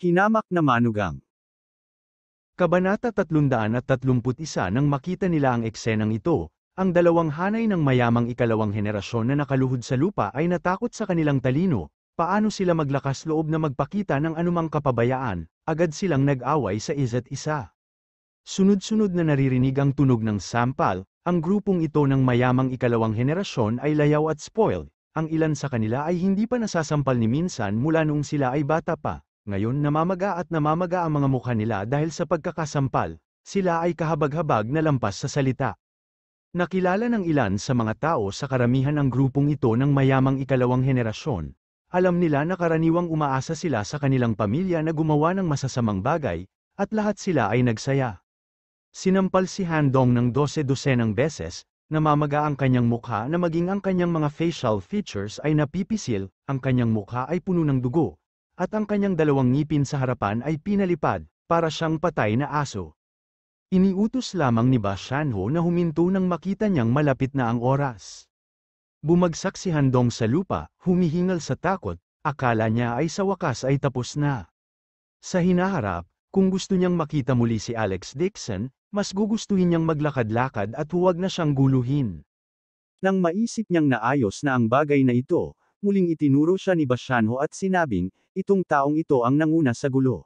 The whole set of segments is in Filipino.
Hinamak na manugang. Kabanata 331. Nang makita nila ang eksenang ito, ang dalawang hanay ng mayamang ikalawang henerasyon na nakaluhod sa lupa ay natakot sa kanilang talino. Paano sila maglakas loob na magpakita ng anumang kapabayaan, agad silang nag-away sa isa't isa. Sunod-sunod na naririnig ang tunog ng sampal, ang grupong ito ng mayamang ikalawang henerasyon ay layaw at spoiled. Ang ilan sa kanila ay hindi pa nasasampal ni minsan mula noong sila ay bata pa. Ngayon namamaga ang mga mukha nila dahil sa pagkakasampal, sila ay kahabag-habag na lampas sa salita. Nakilala ng ilan sa mga tao sa karamihan ang grupong ito ng mayamang ikalawang henerasyon. Alam nila na karaniwang umaasa sila sa kanilang pamilya na gumawa ng masasamang bagay, at lahat sila ay nagsaya. Sinampal si Handong ng 12-dosenang beses, namamaga ang kanyang mukha na maging ang kanyang mga facial features ay napipisil, ang kanyang mukha ay puno ng dugo, at ang kanyang dalawang ngipin sa harapan ay pinalipad, para siyang patay na aso. Iniutos lamang ni Ba Shanho na huminto nang makita niyang malapit na ang oras. Bumagsak si Handong sa lupa, humihingal sa takot, akala niya ay sa wakas ay tapos na. Sa hinaharap, kung gusto niyang makita muli si Alex Dixon, mas gugustuhin niyang maglakad-lakad at huwag na siyang guluhin. Nang maisip niyang naayos na ang bagay na ito, muling itinuro siya ni Ba Shanho at sinabing, itong taong ito ang nanguna sa gulo.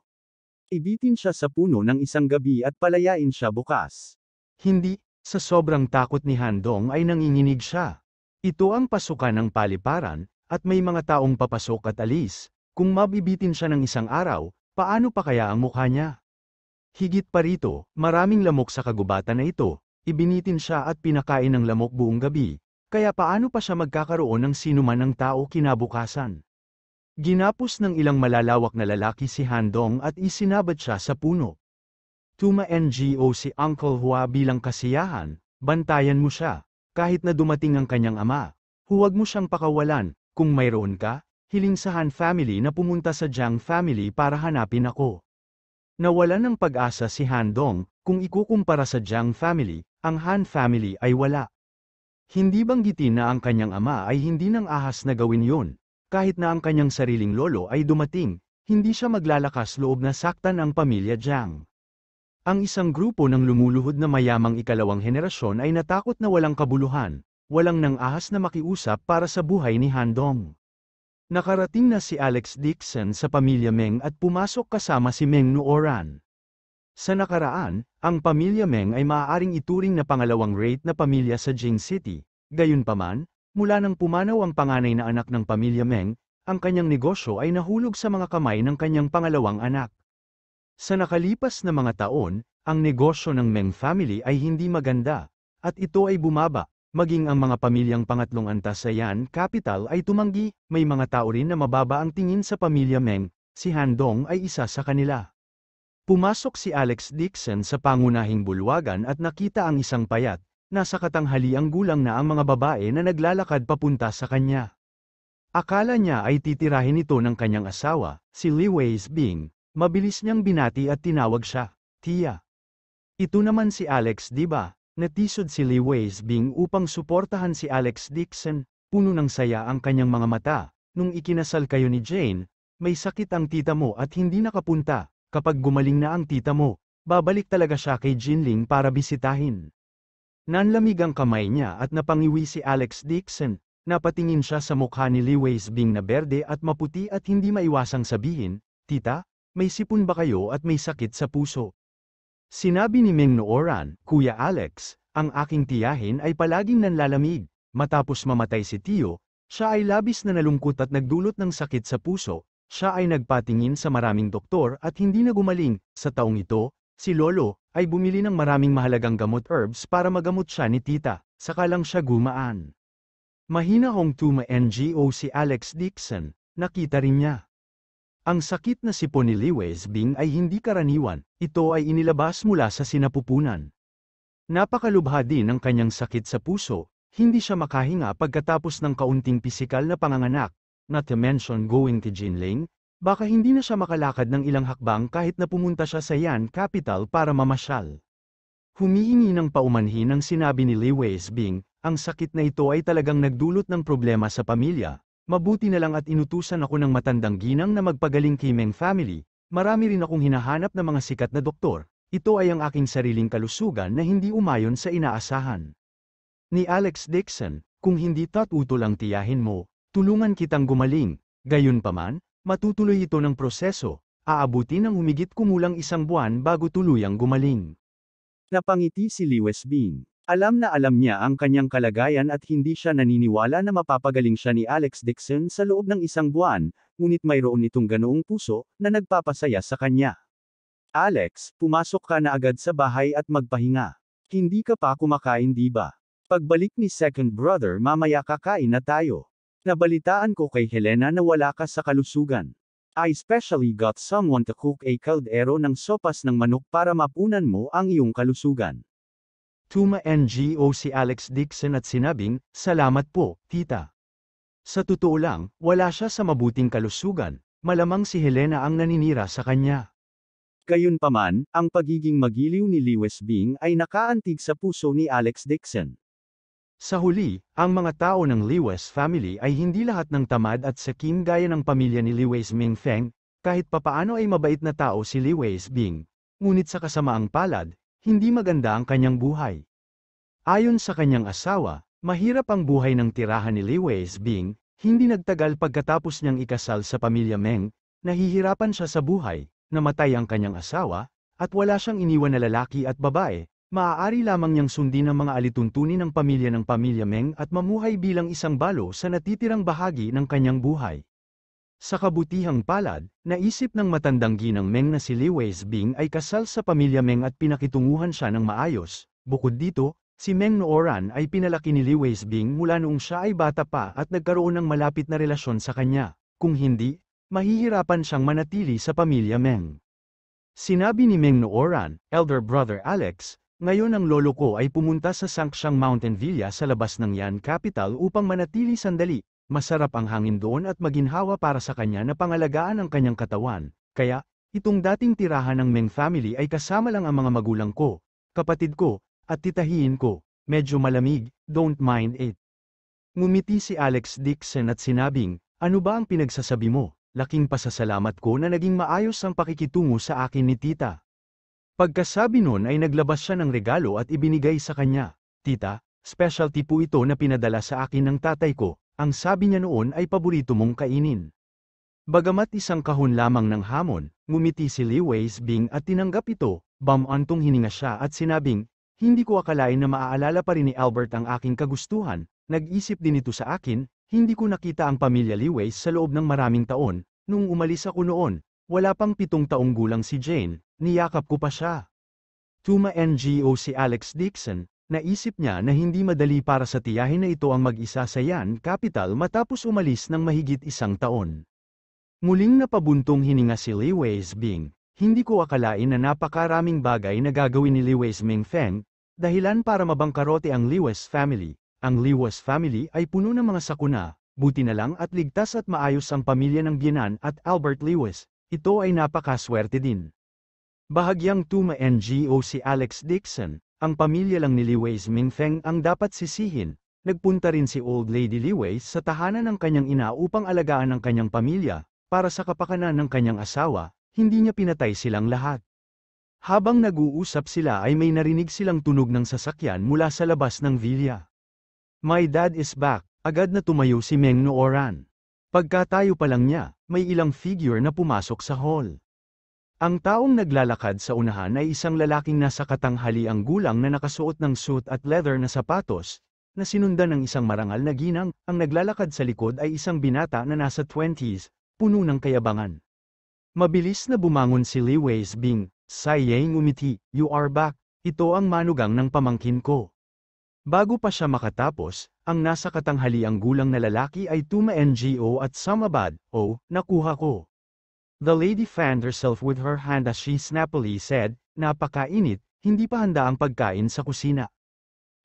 Ibitin siya sa puno ng isang gabi at palayain siya bukas. Hindi, sa sobrang takot ni Handong ay nanginginig siya. Ito ang pasukan ng paliparan, at may mga taong papasok at alis. Kung mabibitin siya ng isang araw, paano pa kaya ang mukha niya? Higit pa rito, maraming lamok sa kagubatan na ito, ibinitin siya at pinakain ng lamok buong gabi, kaya paano pa siya magkakaroon ng sinuman ng tao kinabukasan? Ginapos ng ilang malalawak na lalaki si Handong at isinabad siya sa puno. Tuma-ngo si Uncle Hua bilang kasiyahan, bantayan mo siya, kahit na dumating ang kanyang ama. Huwag mo siyang pakawalan, kung mayroon ka, hiling sa Han family na pumunta sa Jiang family para hanapin ako. Nawalan ng pag-asa si Handong, kung ikukumpara sa Jiang family, ang Han family ay wala. Hindi banggitin na ang kanyang ama ay hindi nang ahas na gawin yun. Kahit na ang kanyang sariling lolo ay dumating, hindi siya maglalakas loob na saktan ang pamilya Jiang. Ang isang grupo ng lumuluhod na mayamang ikalawang henerasyon ay natakot na walang kabuluhan, walang nang ahas na makiusap para sa buhay ni Handong. Nakarating na si Alex Dixon sa pamilya Meng at pumasok kasama si Meng Nuoran. Sa nakaraan, ang pamilya Meng ay maaaring ituring na pangalawang rate na pamilya sa Jing City. Gayunpaman, mula nang pumanaw ang panganay na anak ng pamilya Meng, ang kanyang negosyo ay nahulog sa mga kamay ng kanyang pangalawang anak. Sa nakalipas na mga taon, ang negosyo ng Meng family ay hindi maganda, at ito ay bumaba, maging ang mga pamilyang pangatlong antas sa Yan Capital ay tumanggi. May mga tao rin na mababa ang tingin sa pamilya Meng, si Handong ay isa sa kanila. Pumasok si Alex Dixon sa pangunahing bulwagan at nakita ang isang payat, nasa katanghaliang gulang na ang mga babae na naglalakad papunta sa kanya. Akala niya ay titirahin ito ng kanyang asawa, si Li Weisbing. Mabilis niyang binati at tinawag siya, Tia. Ito naman si Alex, di ba? Natisod si Li Weisbing upang suportahan si Alex Dixon. Puno ng saya ang kanyang mga mata. Nung ikinasal kayo ni Jane, may sakit ang tita mo at hindi nakapunta. Kapag gumaling na ang tita mo, babalik talaga siya kay Jinling para bisitahin. Nanlamig ang kamay niya at napangiwi si Alex Dixon. Napatingin siya sa mukha ni Li Weisbing na berde at maputi at hindi maiwasang sabihin, Tita, may sipon ba kayo at may sakit sa puso? Sinabi ni Meng Nooran, Kuya Alex, ang aking tiyahin ay palaging nanlalamig. Matapos mamatay si Tio, siya ay labis na nalungkot at nagdulot ng sakit sa puso. Siya ay nagpatingin sa maraming doktor at hindi na gumaling. Sa taong ito, si Lolo ay bumili ng maraming mahalagang gamot herbs para magamot siya ni Tita, saka lang siya gumaan. Mahina hong tuma-ngo si Alex Dixon, nakita rin niya. Ang sakit na sipon ni Li Weisbing ay hindi karaniwan, ito ay inilabas mula sa sinapupunan. Napakalubha din ng kanyang sakit sa puso, hindi siya makahinga pagkatapos ng kaunting pisikal na panganganak, not to mention going to Jinling, baka hindi na siya makalakad ng ilang hakbang kahit na pumunta siya sa Yan Capital para mamasyal. Humihingi ng paumanhin ang sinabi ni Li Weisbing, ang sakit na ito ay talagang nagdulot ng problema sa pamilya. Mabuti na lang at inutusan ako ng matandang ginang na magpagaling kay Meng family, marami rin akong hinahanap na mga sikat na doktor, ito ay ang aking sariling kalusugan na hindi umayon sa inaasahan. Ni Alex Dixon, kung hindi tutol ang tiyahin mo, tulungan kitang gumaling, gayunpaman, matutuloy ito ng proseso, aabuti ng humigit kumulang 1 buwan bago tuluyang gumaling. Napangiti si Lewis Bing. Alam na alam niya ang kanyang kalagayan at hindi siya naniniwala na mapapagaling siya ni Alex Dixon sa loob ng 1 buwan, ngunit mayroon itong ganoong puso na nagpapasaya sa kanya. Alex, pumasok ka na agad sa bahay at magpahinga. Hindi ka pa kumakain di ba? Pagbalik ni second brother mamaya kakain na tayo. Nabalitaan ko kay Helena na wala ka sa kalusugan. I especially got someone to cook a kaldero ng sopas ng manok para mapunan mo ang iyong kalusugan. Tuma-ngo si Alex Dixon at sinabing, "Salamat po, tita." Sa totoo lang, wala siya sa mabuting kalusugan, malamang si Helena ang naninira sa kanya. Gayunpaman, ang pagiging magiliw ni Lewis Bing ay nakaantig sa puso ni Alex Dixon. Sa huli, ang mga tao ng Lewis family ay hindi lahat ng tamad at sakim gaya ng pamilya ni Lewis Ming Feng, kahit papaano ay mabait na tao si Lewis Bing, ngunit sa kasamaang palad, hindi maganda ang kanyang buhay. Ayon sa kanyang asawa, mahirap ang buhay ng tirahan ni Lewis Bing, hindi nagtagal pagkatapos niyang ikasal sa pamilya Meng, nahihirapan siya sa buhay, namatay ang kanyang asawa, at wala siyang iniwan na lalaki at babae, maaari lamang niyang sundin ang mga alituntunin ng pamilya Meng at mamuhay bilang isang balo sa natitirang bahagi ng kanyang buhay. Sa kabutihang palad, naisip ng matandang ginang Meng na si Lewis Bing ay kasal sa pamilya Meng at pinakitunguhan siya ng maayos. Bukod dito, si Meng Nooran ay pinalaki ni Lewis Bing mula noong siya ay bata pa at nagkaroon ng malapit na relasyon sa kanya. Kung hindi, mahihirapan siyang manatili sa pamilya Meng. Sinabi ni Meng Nooran, elder brother Alex, "Ngayon ang lolo ko ay pumunta sa Sangxiang Mountain Villa sa labas ng Yan Capital upang manatili sandali. Masarap ang hangin doon at maginhawa para sa kanya na pangalagaan ang kanyang katawan, kaya, itong dating tirahan ng Meng family ay kasama lang ang mga magulang ko, kapatid ko, at titahiin ko, medyo malamig, don't mind it." Ngumiti si Alex Dixon at sinabing, "Ano ba ang pinagsasabi mo? Laking pasasalamat ko na naging maayos ang pakikitungo sa akin ni tita." Pagkasabi nun ay naglabas siya ng regalo at ibinigay sa kanya. "Tita, specialty po ito na pinadala sa akin ng tatay ko. Ang sabi niya noon ay paborito mong kainin." Bagamat isang kahon lamang ng hamon, ngumiti si Lewis Bing at tinanggap ito, bamantong hininga siya at sinabing, "Hindi ko akalain na maaalala pa rin ni Albert ang aking kagustuhan, nag-isip din ito sa akin, hindi ko nakita ang pamilya Lewis sa loob ng maraming taon, nung umalis ako noon, wala pang 7 taong gulang si Jane, niyakap ko pa siya." Tuma-ngo si Alex Dixon, naisip niya na hindi madali para sa tiyahin na ito ang mag-isa sa Yan Capital matapos umalis ng mahigit 1 taon. Muling napabuntong hininga si Lewis Bing, "Hindi ko akalain na napakaraming bagay na gagawin ni Lewis Ming Feng, dahilan para mabangkarote ang Lewis family. Ang Lewis family ay puno ng mga sakuna, buti na lang at ligtas at maayos ang pamilya ng Biyenan at Albert Lewis, ito ay napakaswerte din." Bahagyang tuma-ngo si Alex Dixon, ang pamilya lang ni Lewis Ming Feng ang dapat sisihin. Nagpunta rin si Old Lady Lewis sa tahanan ng kanyang ina upang alagaan ang kanyang pamilya, para sa kapakanan ng kanyang asawa, hindi niya pinatay silang lahat. Habang nag-uusap sila ay may narinig silang tunog ng sasakyan mula sa labas ng villa. "My dad is back," agad na tumayo si Meng Nooran. Pagkatayo pa lang niya, may ilang figure na pumasok sa hall. Ang taong naglalakad sa unahan ay isang lalaking nasa katanghaliang gulang na nakasuot ng suit at leather na sapatos, na sinundan ng isang marangal na ginang. Ang naglalakad sa likod ay isang binata na nasa 20s, puno ng kayabangan. Mabilis na bumangon si Lewis Bing, sayang ngumiti, "You are back, ito ang manugang ng pamangkin ko." Bago pa siya makatapos, ang nasa katanghaliang gulang na lalaki ay tuma-ngo at sumabad, "Oh, nakuha ko." The lady fanned herself with her hand as she snappily said, "Napakainit, hindi pa handa ang pagkain sa kusina."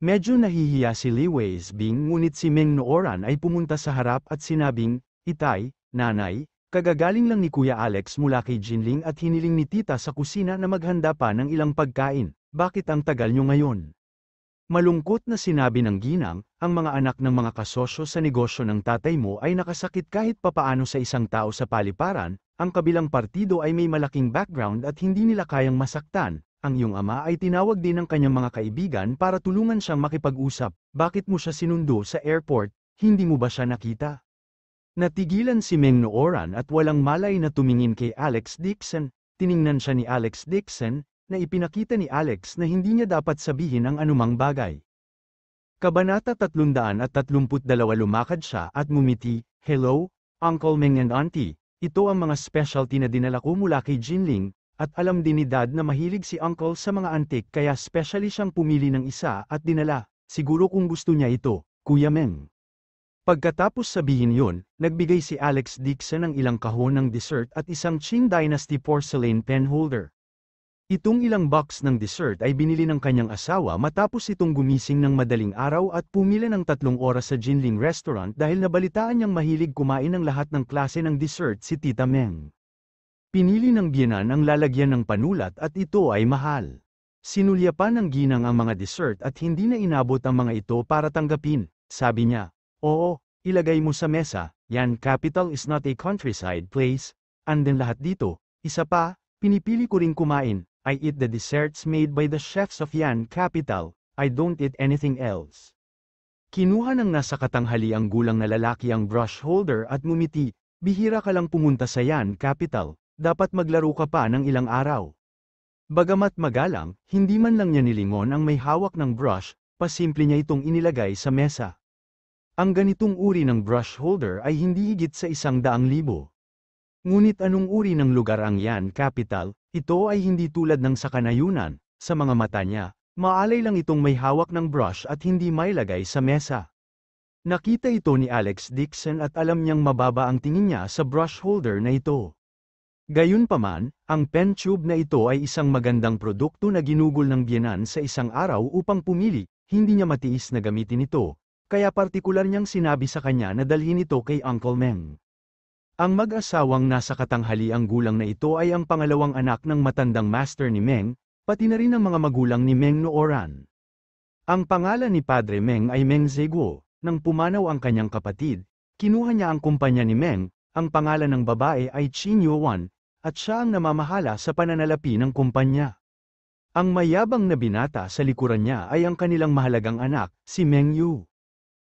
Medyo nahihiya si Lewis Bing ngunit si Meng Nooran ay pumunta sa harap at sinabing, "Itay, nanay, kagagaling lang ni Kuya Alex mula kay Jinling at hiniling ni tita sa kusina na maghanda pa ng ilang pagkain, bakit ang tagal nyo ngayon?" Malungkot na sinabi ng ginang, ang mga anak ng mga kasosyo sa negosyo ng tatay mo ay nakasakit kahit papaano sa isang tao sa paliparan, ang kabilang partido ay may malaking background at hindi nila kayang masaktan. Ang iyong ama ay tinawag din ng kanyang mga kaibigan para tulungan siyang makipag-usap. Bakit mo siya sinundo sa airport? Hindi mo ba siya nakita? Natigilan si Meng Nooran at walang malay na tumingin kay Alex Dixon. Tiningnan siya ni Alex Dixon, na ipinakita ni Alex na hindi niya dapat sabihin ang anumang bagay. Kabanata 332 lumakad siya at ngumiti, "Hello, Uncle Meng and Auntie, ito ang mga specialty na dinala ko mula kay Jinling, at alam din ni Dad na mahilig si Uncle sa mga antik kaya specially siyang pumili ng isa at dinala, siguro kung gusto niya ito, Kuya Meng." Pagkatapos sabihin yun, nagbigay si Alex Dixon ng ilang kahon ng dessert at isang Qing Dynasty porcelain pen holder. Itong ilang box ng dessert ay binili ng kanyang asawa matapos itong gumising ng madaling araw at pumila ng 3 oras sa Jinling Restaurant dahil nabalitaan niyang mahilig kumain ng lahat ng klase ng dessert si Tita Meng. Pinili ng biyenan ang lalagyan ng panulat at ito ay mahal. Sinulyapan ng ginang ang mga dessert at hindi na inabot ang mga ito para tanggapin. Sabi niya, "Oo, ilagay mo sa mesa, Yan Capital is not a countryside place, andin lahat dito. Isa pa, pinipili ko ring kumain. I eat the desserts made by the chefs of Yan Capital, I don't eat anything else." Kinuha ng nasa katanghaliang gulang na lalaki ang brush holder at ngumiti, "Bihira ka lang pumunta sa Yan Capital, dapat maglaro ka pa ng ilang araw." Bagamat magalang, hindi man lang niya nilingon ang may hawak ng brush, pasimple niya itong inilagay sa mesa. Ang ganitong uri ng brush holder ay hindi higit sa 100,000. Ngunit anong uri ng lugar ang Yan Capital? Ito ay hindi tulad ng sa kanayunan, sa mga mata niya, maalay lang itong may hawak ng brush at hindi mailagay sa mesa. Nakita ito ni Alex Dixon at alam niyang mababa ang tingin niya sa brush holder na ito. Gayunpaman, ang pen tube na ito ay isang magandang produkto na ginugol ng biyenan sa isang araw upang pumili, hindi niya matiis na gamitin ito, kaya partikular niyang sinabi sa kanya na dalhin ito kay Uncle Meng. Ang mag-asawang nasa katanghaliang gulang na ito ay ang pangalawang anak ng matandang master ni Meng, pati na rin ang mga magulang ni Meng Nooran. Ang pangalan ni Padre Meng ay Meng Ziguo. Nang pumanaw ang kanyang kapatid, kinuha niya ang kumpanya ni Meng, ang pangalan ng babae ay Qin Yuan, at siya ang namamahala sa pananalapi ng kumpanya. Ang mayabang na binata sa likuran niya ay ang kanilang mahalagang anak, si Meng Yu.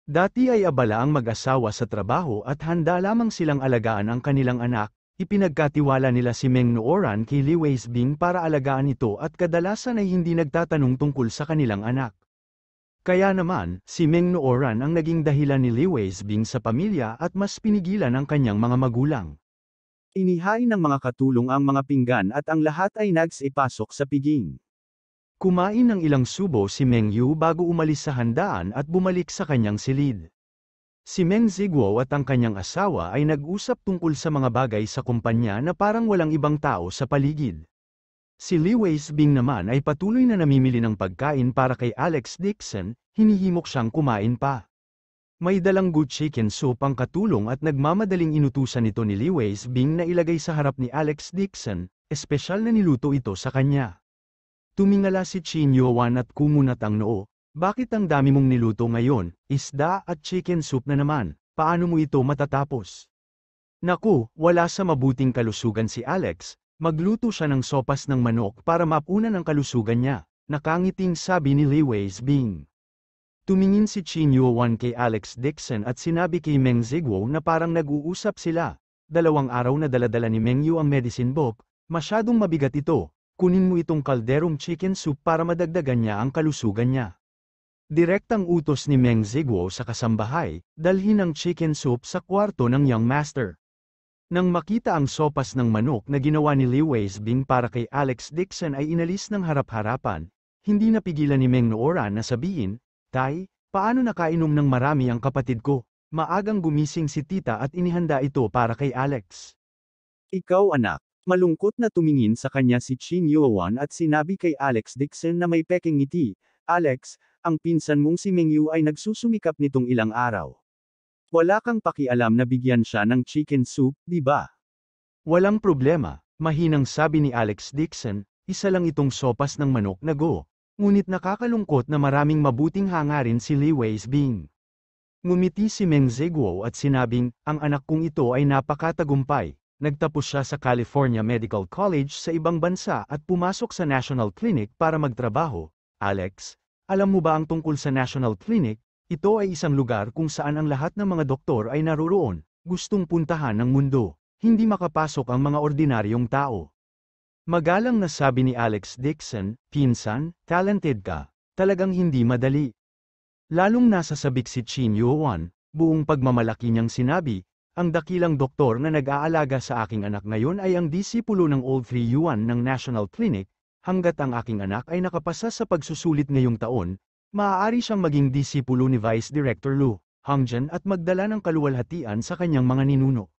Dati ay abala ang mag-asawa sa trabaho at handa lamang silang alagaan ang kanilang anak, ipinagkatiwala nila si Meng Nooran kay Li Weisbing para alagaan ito at kadalasan ay hindi nagtatanong tungkol sa kanilang anak. Kaya naman, si Meng Nooran ang naging dahilan ni Li Weisbing sa pamilya at mas pinigilan ang kanyang mga magulang. Inihain ng mga katulong ang mga pinggan at ang lahat ay nagsipasok sa piging. Kumain ng ilang subo si Meng Yu bago umalis sa handaan at bumalik sa kanyang silid. Si Meng Ziguo at ang kanyang asawa ay nag-usap tungkol sa mga bagay sa kumpanya na parang walang ibang tao sa paligid. Si Li Weisbing naman ay patuloy na namimili ng pagkain para kay Alex Dixon, hinihimok siyang kumain pa. May dalang good chicken soup ang katulong at nagmamadaling inutusan ito ni Li Weisbing na ilagay sa harap ni Alex Dixon, espesyal na niluto ito sa kanya. Tumingala si Qin Yuan at kumunat ang noo, "Bakit ang dami mong niluto ngayon, isda at chicken soup na naman, paano mo ito matatapos?" Naku, wala sa mabuting kalusugan si Alex, magluto siya ng sopas ng manok para mapunan ang kalusugan niya, nakangiting sabi ni Li Weisbing. Tumingin si Qin Yuan kay Alex Dixon at sinabi kay Meng Ziguo na parang nag-uusap sila. 2 araw na daladala ni Meng Yu ang medicine book, masyadong mabigat ito. Kunin mo itong kalderong chicken soup para madagdagan niya ang kalusugan niya. Direktang utos ni Meng Ziguo sa kasambahay, dalhin ang chicken soup sa kwarto ng young master. Nang makita ang sopas ng manok na ginawa ni Li Weisbing para kay Alex Dixon ay inalis ng harap-harapan, hindi napigilan ni Meng Nooran na sabihin, "Tay, paano nakainom ng marami ang kapatid ko? Maagang gumising si tita at inihanda ito para kay Alex." "Ikaw anak." Malungkot na tumingin sa kanya si Qin Yuan at sinabi kay Alex Dixon na may peking ngiti, "Alex, ang pinsan mong si Meng Yu ay nagsusumikap nitong ilang araw. Wala kang pakialam na bigyan siya ng chicken soup, di ba?" "Walang problema," mahinang sabi ni Alex Dixon, "isa lang itong sopas ng manok na go. Ngunit nakakalungkot na maraming mabuting hangarin si Li Weisbing. Ngumiti si Meng Ziguo at sinabing, ang anak kong ito ay napakatagumpay. Nagtapos siya sa California Medical College sa ibang bansa at pumasok sa National Clinic para magtrabaho. Alex, alam mo ba ang tungkol sa National Clinic? Ito ay isang lugar kung saan ang lahat ng mga doktor ay naroroon, gustong puntahan ng mundo. Hindi makapasok ang mga ordinaryong tao. Magalang na sabi ni Alex Dixon, pinsan, talented ka. Talagang hindi madali. Lalong nasa sabik si Chin Yuan, buong pagmamalaki niyang sinabi, ang dakilang doktor na nag-aalaga sa aking anak ngayon ay ang disipulo ng Old 3 Yuan ng National Clinic, hanggat ang aking anak ay nakapasa sa pagsusulit ngayong taon, maaari siyang maging disipulo ni Vice Director Lu Hongjian at magdala ng kaluwalhatian sa kanyang mga ninuno.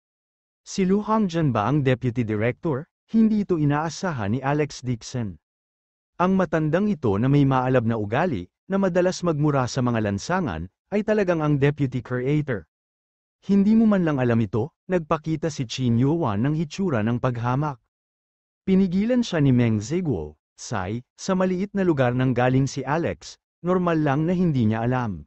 Si Lu Hongjian ba ang Deputy Director? Hindi ito inaasahan ni Alex Dixon. Ang matandang ito na may maalab na ugali, na madalas magmura sa mga lansangan, ay talagang ang Deputy Curator. Hindi mo man lang alam ito, nagpakita si Chin Yuan ng hitsura ng paghamak. Pinigilan siya ni Meng Ziguo, sa maliit na lugar nang galing si Alex, normal lang na hindi niya alam.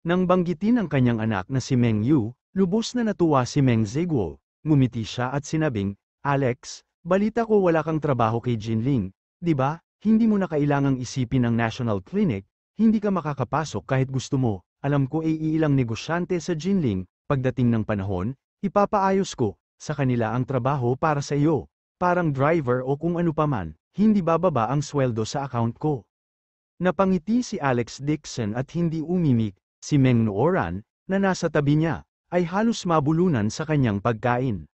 Nang banggitin ang kanyang anak na si Meng Yu, lubos na natuwa si Meng Ziguo, ngumiti siya at sinabing, Alex, balita ko wala kang trabaho kay Jinling, di ba? Hindi mo na kailangang isipin ang National Clinic, hindi ka makakapasok kahit gusto mo, alam ko ay iilang negosyante sa Jinling, pagdating ng panahon, ipapaayos ko, sa kanila ang trabaho para sa iyo, parang driver o kung ano paman, hindi bababa ang sweldo sa account ko. Napangiti si Alex Dixon at hindi umimik, si Meng Nooran, na nasa tabi niya, ay halos mabulunan sa kanyang pagkain.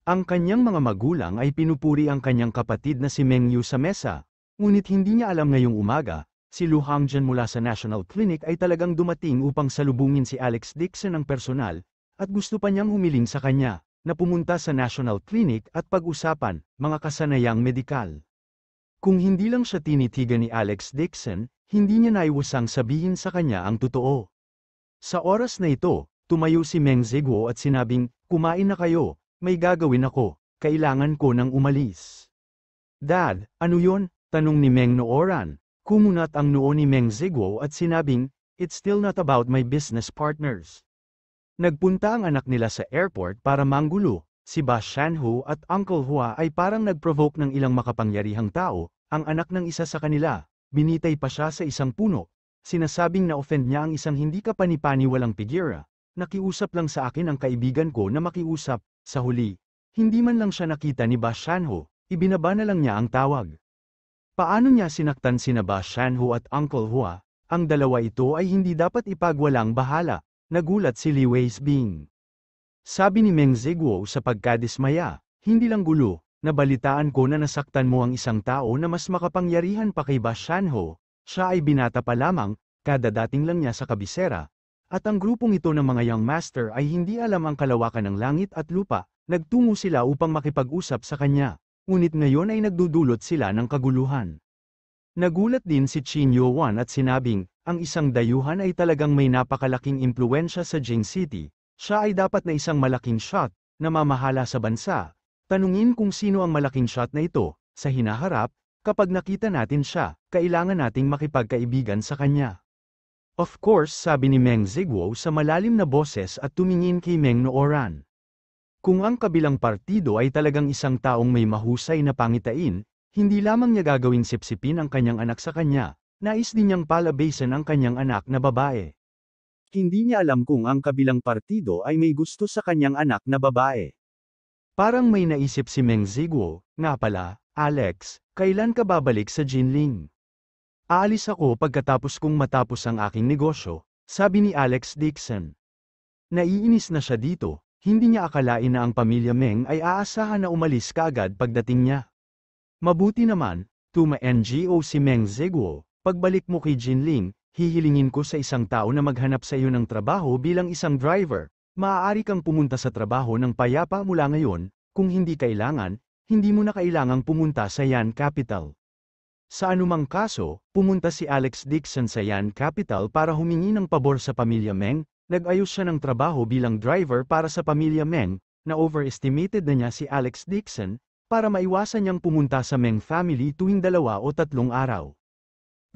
Ang kanyang mga magulang ay pinupuri ang kanyang kapatid na si Meng Yu sa mesa, ngunit hindi niya alam ngayong umaga, si Lu Hongjian mula sa National Clinic ay talagang dumating upang salubungin si Alex Dixon ng personal, at gusto pa niyang humiling sa kanya, na pumunta sa National Clinic at pag-usapan, mga kasanayang medikal. Kung hindi lang siya tinitigan ni Alex Dixon, hindi niya naiwasang sabihin sa kanya ang totoo. Sa oras na ito, tumayo si Meng Ziguo at sinabing, kumain na kayo. May gagawin ako, kailangan ko nang umalis. Dad, ano yon? Tanong ni Meng Nooran. Kumunat ang noo ni Meng Ziguo at sinabing, it's still not about my business partners. Nagpunta ang anak nila sa airport para manggulo, si Ba Shanhu at Uncle Hua ay parang nag-provoke ng ilang makapangyarihang tao, ang anak ng isa sa kanila, binitay pa siya sa isang puno, sinasabing na-offend niya ang isang hindi kapani-pani walang pigira, nakiusap lang sa akin ang kaibigan ko na makiusap. Sa huli, hindi man lang siya nakita ni Ba Shanhu, ibinaba na lang niya ang tawag. Paano niya sinaktan sina Ba Shanhu at Uncle Hua? Ang dalawa ito ay hindi dapat ipagwalang bahala, nagulat si Li Weisbing. Sabi ni Meng Ziguo sa pagkadismaya, hindi lang gulo, nabalitaan ko na nasaktan mo ang isang tao na mas makapangyarihan pa kay Ba Shanhu, siya ay binata pa lamang, kadadating lang niya sa kabisera. At ang grupong ito ng mga young master ay hindi alam ang kalawakan ng langit at lupa, nagtungo sila upang makipag-usap sa kanya, ngunit ngayon ay nagdudulot sila ng kaguluhan. Nagulat din si Chin Yuan at sinabing, ang isang dayuhan ay talagang may napakalaking impluensya sa Jing City, siya ay dapat na isang malaking shot, na mamahala sa bansa. Tanungin kung sino ang malaking shot na ito, sa hinaharap, kapag nakita natin siya, kailangan nating makipagkaibigan sa kanya. Of course, sabi ni Meng Ziguo sa malalim na boses at tumingin kay Meng Nooran. Kung ang kabilang partido ay talagang isang taong may mahusay na pangitain, hindi lamang niya gagawing sipsipin ang kanyang anak sa kanya, nais din niyang palabasin ang kanyang anak na babae. Hindi niya alam kung ang kabilang partido ay may gusto sa kanyang anak na babae. Parang may naisip si Meng Ziguo, nga pala, Alex, kailan ka babalik sa Jinling? Aalis ako pagkatapos kong matapos ang aking negosyo, sabi ni Alex Dixon. Naiinis na siya dito, hindi niya akalain na ang pamilya Meng ay aasahan na umalis kaagad pagdating niya. Mabuti naman, tuma-NGO si Meng Ziguo, pagbalik mo kay Jinling, hihilingin ko sa isang tao na maghanap sa iyo ng trabaho bilang isang driver, maaari kang pumunta sa trabaho ng payapa mula ngayon, kung hindi kailangan, hindi mo na kailangang pumunta sa Yan Capital. Sa anumang kaso, pumunta si Alex Dixon sa Yan Capital para humingi ng pabor sa pamilya Meng, nag-ayos siya ng trabaho bilang driver para sa pamilya Meng, na overestimated na niya si Alex Dixon, para maiwasan niyang pumunta sa Meng family tuwing 2 o 3 araw.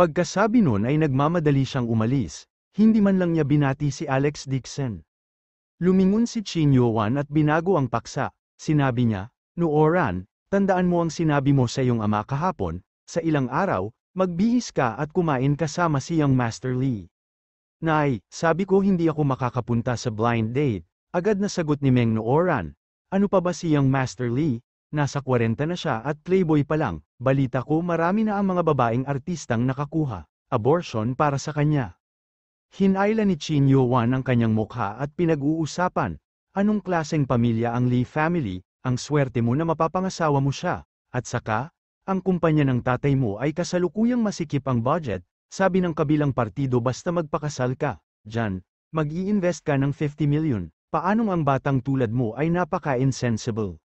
Pagkasabi nun ay nagmamadali siyang umalis, hindi man lang niya binati si Alex Dixon. Lumingon si Chin Yuan at binago ang paksa, sinabi niya, "Nooran, tandaan mo ang sinabi mo sa iyong ama kahapon, sa ilang araw, magbihis ka at kumain kasama si Young Master Lee." "Nay, sabi ko hindi ako makakapunta sa blind date," agad na sagot ni Meng Nooran. "Ano pa ba si Young Master Lee? Nasa 40 na siya at playboy pa lang, balita ko marami na ang mga babaeng artistang nakakuha, abortion para sa kanya." Hinayla ni Chin Yuan ang kanyang mukha at pinag-uusapan, "Anong klaseng pamilya ang Lee family, ang swerte mo na mapapangasawa mo siya, at saka, ang kumpanya ng tatay mo ay kasalukuyang masikip ang budget, sabi ng kabilang partido basta magpakasal ka, Jan, mag-i-invest ka ng 50 million, paanong ang batang tulad mo ay napaka-insensible."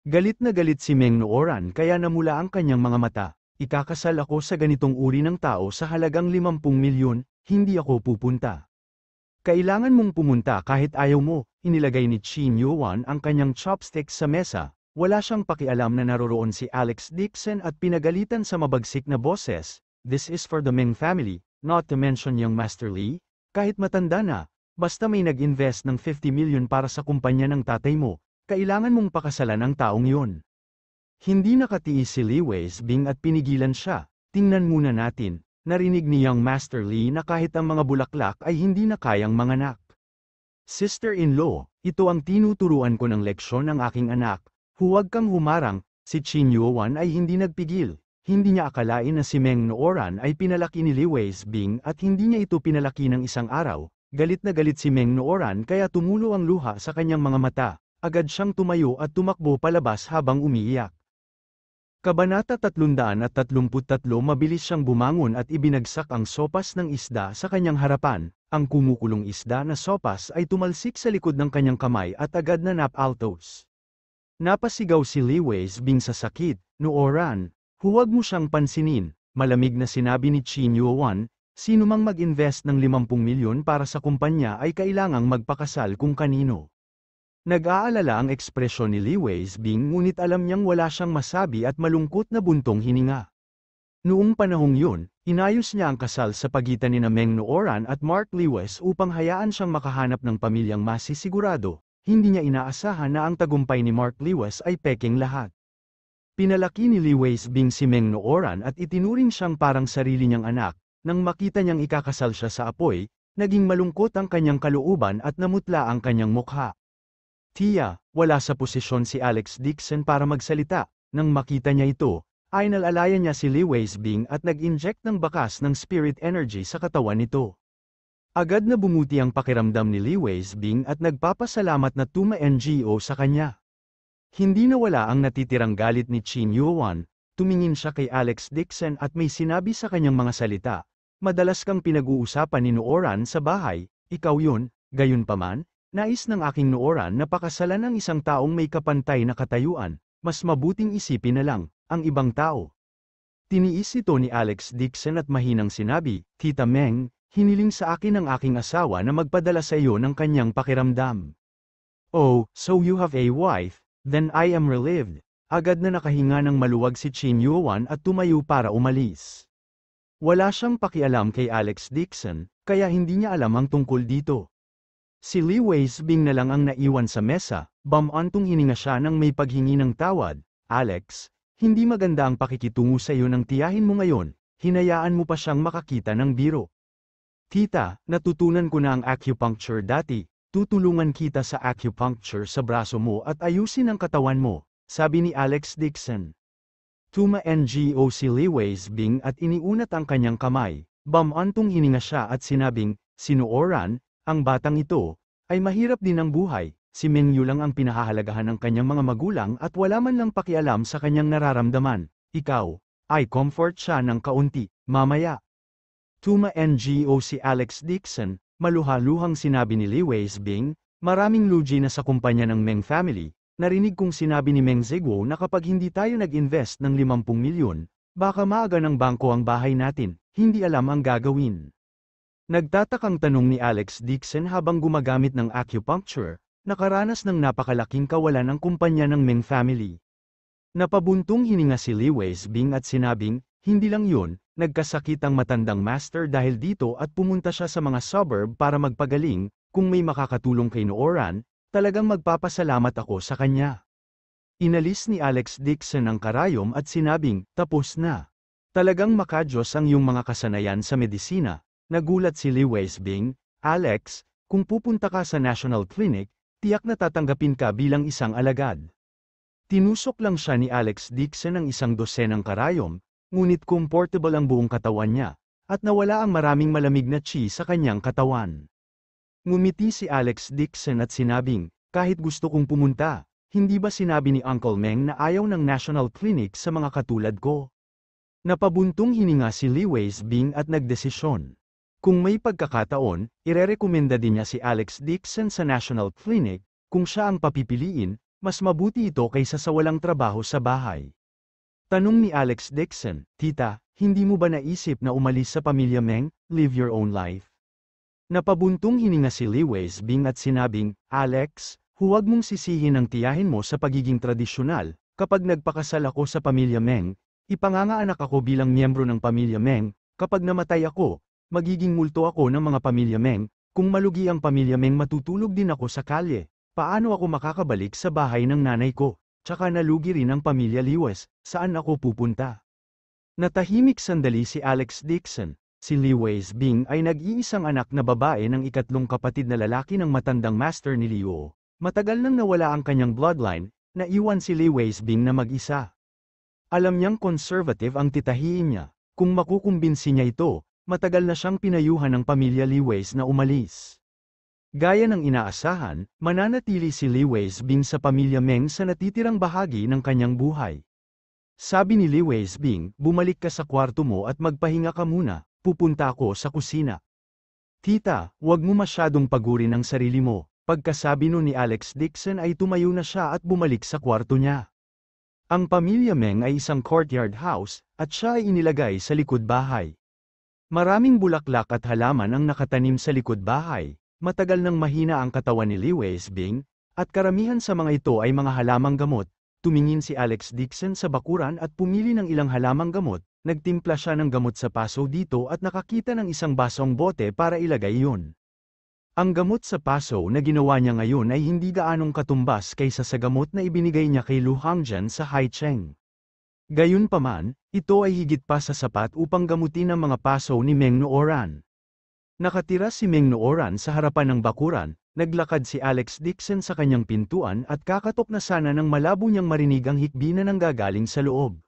Galit na galit si Meng Nooran kaya namula ang kanyang mga mata, "Ikakasal ako sa ganitong uri ng tao sa halagang 50 milyon, hindi ako pupunta." "Kailangan mong pumunta kahit ayaw mo," inilagay ni Chin Yuan ang kanyang chopsticks sa mesa, wala siyang pakialam na naroroon si Alex Dixon at pinagalitan sa mabagsik na boses, "This is for the Meng family, not to mention Young Master Lee, kahit matanda na, basta may nag-invest ng 50 million para sa kumpanya ng tatay mo, kailangan mong pakasalan ang taong yun." Hindi nakatiis si Lee Weisbing at pinigilan siya, "Tingnan muna natin." Narinig ni Young Master Lee na kahit ang mga bulaklak ay hindi na kayang manganak. "Sister-in-law, ito ang tinuturuan ko ng leksyon ng aking anak, huwag kang humarang." Si Chin Yuan ay hindi nagpigil, hindi niya akalain na si Meng Nooran ay pinalaki ni Lee Weisbing at hindi niya ito pinalaki ng isang araw. Galit na galit si Meng Nooran kaya tumulo ang luha sa kanyang mga mata, agad siyang tumayo at tumakbo palabas habang umiiyak. Kabanata 333. Mabilis siyang bumangon at ibinagsak ang sopas ng isda sa kanyang harapan. Ang kumukulong isda na sopas ay tumalsik sa likod ng kanyang kamay at agad na napaltos. Napasigaw si Lee Weisbing sa sakit, "Nooran, huwag mo siyang pansinin." Malamig na sinabi ni Chin Yuan, "Sino mang mag-invest ng 50 milyon para sa kumpanya ay kailangang magpakasal kung kanino." Nag-aalala ang ekspresyon ni Lee Weisbing ngunit alam niyang wala siyang masabi at malungkot na buntong hininga. Noong panahong yun, inayos niya ang kasal sa pagitan ni Meng Nooran at Mark Lewis upang hayaan siyang makahanap ng pamilyang masisigurado. Hindi niya inaasahan na ang tagumpay ni Mark Lewis ay peking lahat. Pinalaki ni Lee Weisbing si Meng Nooran at itinuring siyang parang sarili niyang anak. Nang makita niyang ikakasal siya sa apoy, naging malungkot ang kanyang kalooban at namutla ang kanyang mukha. "Tia, wala sa posisyon si Alex Dixon para magsalita." Nang makita niya ito, ay nalalayan niya si Lee Weisbing at nag-inject ng bakas ng spirit energy sa katawan nito. Agad na bumuti ang pakiramdam ni Lee Weisbing at nagpapasalamat na tuma-NGO sa kanya. Hindi nawala ang natitirang galit ni Chin Yuan, tumingin siya kay Alex Dixon at may sinabi sa kanyang mga salita, "Madalas kang pinag-uusapan ni Nooran sa bahay, ikaw yun, gayunpaman, nais ng aking Nooran na pakasalan ng isang taong may kapantay na katayuan, mas mabuting isipin na lang, ang ibang tao." Tiniis ito ni Alex Dixon at mahinang sinabi, "Tita Meng, hiniling sa akin ng aking asawa na magpadala sa iyo ng kanyang pakiramdam." "Oh, so you have a wife, then I am relieved." Agad na nakahinga ng maluwag si Chin Yuan at tumayo para umalis. Wala siyang pakialam kay Alex Dixon, kaya hindi niya alam ang tungkol dito. Si Lee Weisbing na lang ang naiwan sa mesa, bamantong hininga siya nang may paghingi ng tawad, "Alex, hindi maganda ang pakikitungo sa iyo ng tiyahin mo ngayon, hinayaan mo pa siyang makakita ng biro." "Tita, natutunan ko na ang acupuncture dati, tutulungan kita sa acupuncture sa braso mo at ayusin ang katawan mo," sabi ni Alex Dixon. Tuma-NGO si Lee Weisbing at iniunat ang kanyang kamay, bamantong hininga siya at sinabing, "Si Nooran, ang batang ito, ay mahirap din ang buhay." Si Meng Yu lang ang pinahahalagahan ng kanyang mga magulang at wala man lang pakialam sa kanyang nararamdaman. "Ikaw, ay comfort siya ng kaunti, mamaya." Tuma-NGO si Alex Dixon, maluha-luhang sinabi ni Lee Weisbing, "Maraming lugi na sa kumpanya ng Meng family, narinig kong sinabi ni Meng Ziguo na kapag hindi tayo nag-invest ng 50 milyon, baka maaga ng bangko ang bahay natin, hindi alam ang gagawin." Nagtatakang tanong ni Alex Dixon habang gumagamit ng acupuncture, nakaranas ng napakalaking kawalan ng kumpanya ng Meng family. Napabuntong hininga si Lee Weisbing at sinabing, "Hindi lang yun, nagkasakit ang matandang master dahil dito at pumunta siya sa mga suburb para magpagaling, kung may makakatulong kay Nooran, talagang magpapasalamat ako sa kanya. Inalis ni Alex Dixon ang karayom at sinabing, tapos na. Talagang makajos ang iyong mga kasanayan sa medisina. Nagulat si Lee Weisbing, Alex, kung pupunta ka sa National Clinic, tiyak na tatanggapin ka bilang isang alagad. Tinusok lang siya ni Alex Dixon ng isang dosenang karayom, ngunit comfortable ang buong katawan niya, at nawala ang maraming malamig na chi sa kanyang katawan. Ngumiti si Alex Dixon at sinabing, kahit gusto kong pumunta, hindi ba sinabi ni Uncle Meng na ayaw ng National Clinic sa mga katulad ko? Napabuntong hininga si Lee Weisbing at nagdesisyon. Kung may pagkakataon, irerekomenda din niya si Alex Dixon sa National Clinic, kung siya ang papipiliin, mas mabuti ito kaysa sa walang trabaho sa bahay. Tanong ni Alex Dixon, Tita, hindi mo ba naisip na umalis sa pamilya Meng, live your own life? Napabuntong hininga si Lee Weisbing at sinabing, Alex, huwag mong sisihin ang tiyahin mo sa pagiging tradisyonal, kapag nagpakasal ako sa pamilya Meng, ipangangaanak ako bilang miyembro ng pamilya Meng, kapag namatay ako, magiging multo ako ng mga pamilya Meng, kung malugi ang pamilya Meng matutulog din ako sa kalye, paano ako makakabalik sa bahay ng nanay ko? Tsaka nalugi rin ang pamilya Liwes, saan ako pupunta? Natahimik sandali si Alex Dixon. Si Lee Weisbing ay nag-iisang anak na babae ng ikatlong kapatid na lalaki ng matandang master ni Liu. Matagal nang nawala ang kanyang bloodline, naiwan si Lee Weisbing na mag-isa. Alam niyang conservative ang titahiin niya, kung makukumbinsi niya ito, matagal na siyang pinayuhan ng pamilya Lee Weis na umalis. Gaya ng inaasahan, mananatili si Lee Weisbing sa pamilya Meng sa natitirang bahagi ng kanyang buhay. Sabi ni Lee Weisbing, bumalik ka sa kwarto mo at magpahinga ka muna, pupunta ako sa kusina. Tita, huwag mo masyadong pagurin ang sarili mo. Pagkasabi nun ni Alex Dixon ay tumayo na siya at bumalik sa kwarto niya. Ang pamilya Meng ay isang courtyard house, at siya ay inilagay sa likod bahay. Maraming bulaklak at halaman ang nakatanim sa likod bahay. Matagal nang mahina ang katawan ni Lee Weisbing, at karamihan sa mga ito ay mga halamang gamot. Tumingin si Alex Dixon sa bakuran at pumili ng ilang halamang gamot, nagtimpla siya ng gamot sa paso dito at nakakita ng isang basong bote para ilagay yun. Ang gamot sa paso na ginawa niya ngayon ay hindi gaanong katumbas kaysa sa gamot na ibinigay niya kay Lu Hangjian sa Haicheng. Gayunpaman, ito ay higit pa sa sapat upang gamutin ang mga paso ni Meng Nooran. Nakatira si Meng Nooran sa harapan ng bakuran, naglakad si Alex Dixon sa kanyang pintuan at kakatok na sana nang malabo niyang marinig ang hikbi na nanggagaling sa loob.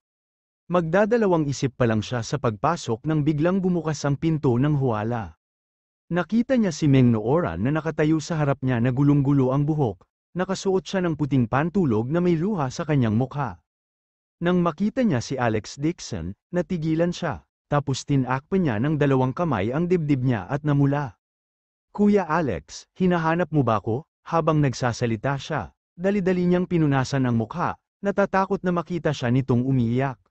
Magdadalawang isip pa lang siya sa pagpasok nang biglang bumukas ang pinto ng huwala. Nakita niya si Meng Nooran na nakatayo sa harap niya na gulong-gulo ang buhok, nakasuot siya ng puting pantulog na may luha sa kanyang mukha. Nang makita niya si Alex Dixon, natigilan siya. Tapos tinakpan niya ng dalawang kamay ang dibdib niya at namula. Kuya Alex, hinahanap mo ba ako? Habang nagsasalita siya, dali-dali niyang pinunasan ang mukha, natatakot na makita siya nitong umiiyak.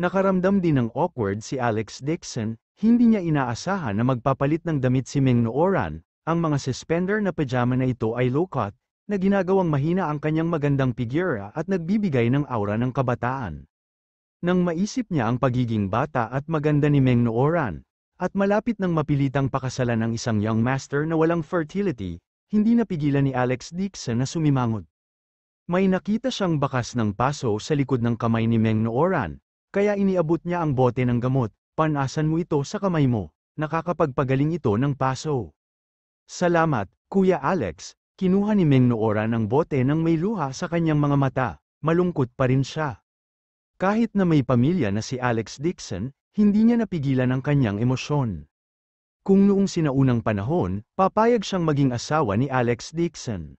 Nakaramdam din ng awkward si Alex Dixon, hindi niya inaasahan na magpapalit ng damit si Meng Nooran, ang mga suspender na pajama na ito ay low-cut, na ginagawang mahina ang kanyang magandang figura at nagbibigay ng aura ng kabataan. Nang maisip niya ang pagiging bata at maganda ni Meng Nooran, at malapit nang mapilitang pakasalan ng isang young master na walang fertility, hindi napigilan ni Alex Dixon na sumimangot. May nakita siyang bakas ng paso sa likod ng kamay ni Meng Nooran, kaya iniabot niya ang bote ng gamot, panasan mo ito sa kamay mo, nakakapagpagaling ito ng paso. Salamat, Kuya Alex, kinuha ni Meng Nooran ang bote ng may luha sa kanyang mga mata, malungkot pa rin siya. Kahit na may pamilya na si Alex Dixon, hindi niya napigilan ang kanyang emosyon. Kung noong sinaunang panahon, papayag siyang maging asawa ni Alex Dixon.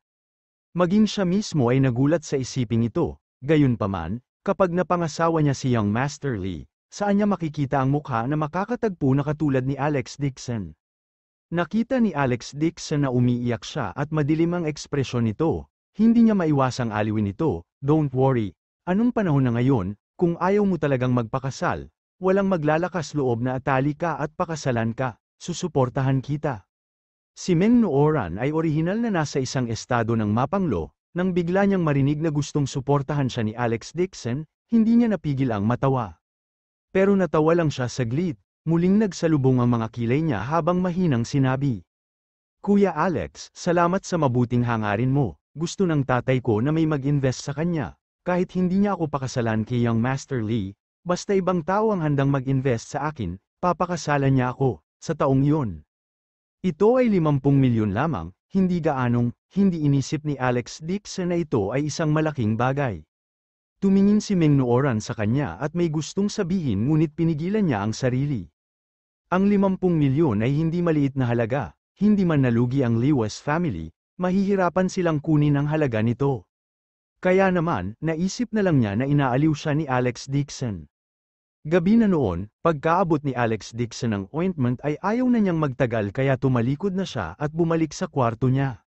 Maging siya mismo ay nagulat sa isiping ito, gayunpaman, kapag napangasawa niya si Young Master Lee, saan niya makikita ang mukha na makakatagpo na katulad ni Alex Dixon? Nakita ni Alex Dixon na umiiyak siya at madilim ang ekspresyon nito, hindi niya maiwasang aliwin ito, don't worry, anong panahon na ngayon? Kung ayaw mo talagang magpakasal, walang maglalakas loob na atali ka at pakasalan ka, susuportahan kita. Si Meng Nooran ay orihinal na nasa isang estado ng mapanglo, nang bigla niyang marinig na gustong suportahan siya ni Alex Dixon, hindi niya napigil ang matawa. Pero natawa lang siya saglit, muling nagsalubong ang mga kilay niya habang mahinang sinabi. Kuya Alex, salamat sa mabuting hangarin mo. Gusto ng tatay ko na may mag-invest sa kanya. Kahit hindi niya ako pakasalan kay Young Master Lee, basta ibang tao ang handang mag-invest sa akin, papakasalan niya ako, sa taong yun. Ito ay 50 milyon lamang, hindi inisip ni Alex Dixon na ito ay isang malaking bagay. Tumingin si Meng Nooran sa kanya at may gustong sabihin ngunit pinigilan niya ang sarili. Ang 50 milyon ay hindi maliit na halaga, hindi man nalugi ang Lewis family, mahihirapan silang kunin ang halaga nito. Kaya naman, naisip na lang niya na inaaliw siya ni Alex Dixon. Gabi na noon, pagkaabot ni Alex Dixon ng ointment ay ayaw na niyang magtagal kaya tumalikod na siya at bumalik sa kwarto niya.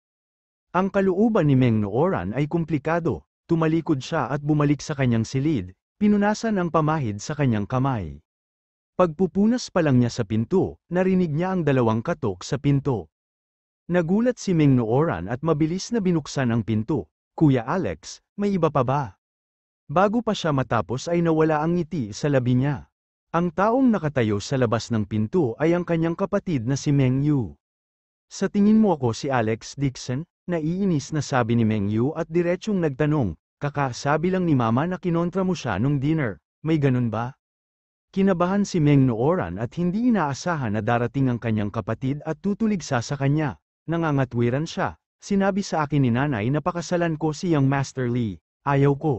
Ang kalooban ni Meng Nooran ay komplikado, tumalikod siya at bumalik sa kanyang silid, pinunasan ang pamahid sa kanyang kamay. Pagpupunas pa lang niya sa pinto, narinig niya ang dalawang katok sa pinto. Nagulat si Meng Nooran at mabilis na binuksan ang pinto. Kuya Alex, may iba pa ba? Bago pa siya matapos ay nawala ang ngiti sa labi niya. Ang taong nakatayo sa labas ng pinto ay ang kanyang kapatid na si Meng Yu. Sa tingin mo ako si Alex Dixon? Naiinis na sabi ni Meng Yu at diretsyong nagtanong, kakasabi lang ni Mama na kinontra mo siya nung dinner, may ganun ba? Kinabahan si Meng Nooran at hindi inaasahan na darating ang kanyang kapatid at tutuligsa sa kanya. Nangangatwiran siya, sinabi sa akin ni nanay na pakasalan ko si Young Master Lee, ayaw ko.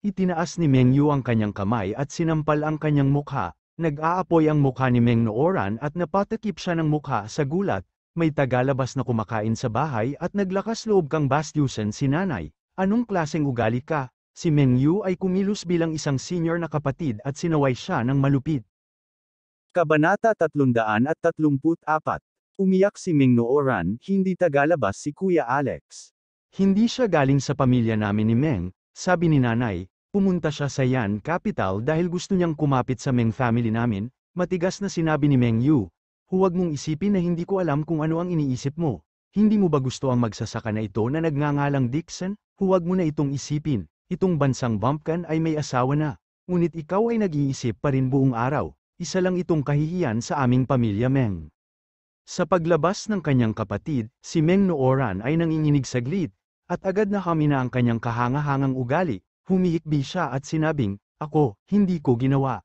Itinaas ni Meng Yu ang kanyang kamay at sinampal ang kanyang mukha, nag-aapoy ang mukha ni Meng Nooran at napatakip siya ng mukha sa gulat, may tagalabas na kumakain sa bahay at naglakas loob kang bastyusan si nanay, anong klaseng ugali ka? Si Meng Yu ay kumilos bilang isang senior na kapatid at sinaway siya ng malupit. Kabanata 334. Umiyak si Meng Nooran, hindi tagalabas si Kuya Alex. Hindi siya galing sa pamilya namin ni Meng. Sabi ni nanay, pumunta siya sa Yan Capital dahil gusto niyang kumapit sa Meng family namin, matigas na sinabi ni Meng Yu. Huwag mong isipin na hindi ko alam kung ano ang iniisip mo. Hindi mo ba gusto ang magsasaka na ito na nagngangalang Dixon? Huwag mo na itong isipin. Itong bansang bumpkin ay may asawa na. Ngunit ikaw ay nag-iisip pa rin buong araw. Isa lang itong kahihiyan sa aming pamilya Meng. Sa paglabas ng kanyang kapatid, si Meng Nooran ay nanginginig saglit. At agad na kami na ang kanyang kahanga-hangang ugali, humihikbi siya at sinabing, ako, hindi ko ginawa.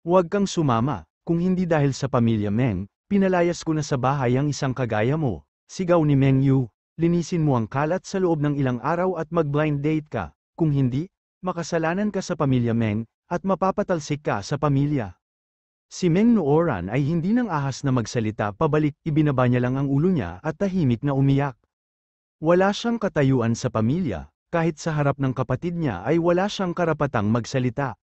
Huwag kang sumama, kung hindi dahil sa pamilya Meng, pinalayas ko na sa bahay ang isang kagaya mo, sigaw ni Meng Yu, linisin mo ang kalat sa loob ng ilang araw at mag-blind date ka, kung hindi, makasalanan ka sa pamilya Meng, at mapapatalsik ka sa pamilya. Si Meng Nooran ay hindi nang ahas na magsalita pabalik, ibinaba niya lang ang ulo niya at tahimik na umiyak. Wala siyang katayuan sa pamilya, kahit sa harap ng kapatid niya ay wala siyang karapatang magsalita.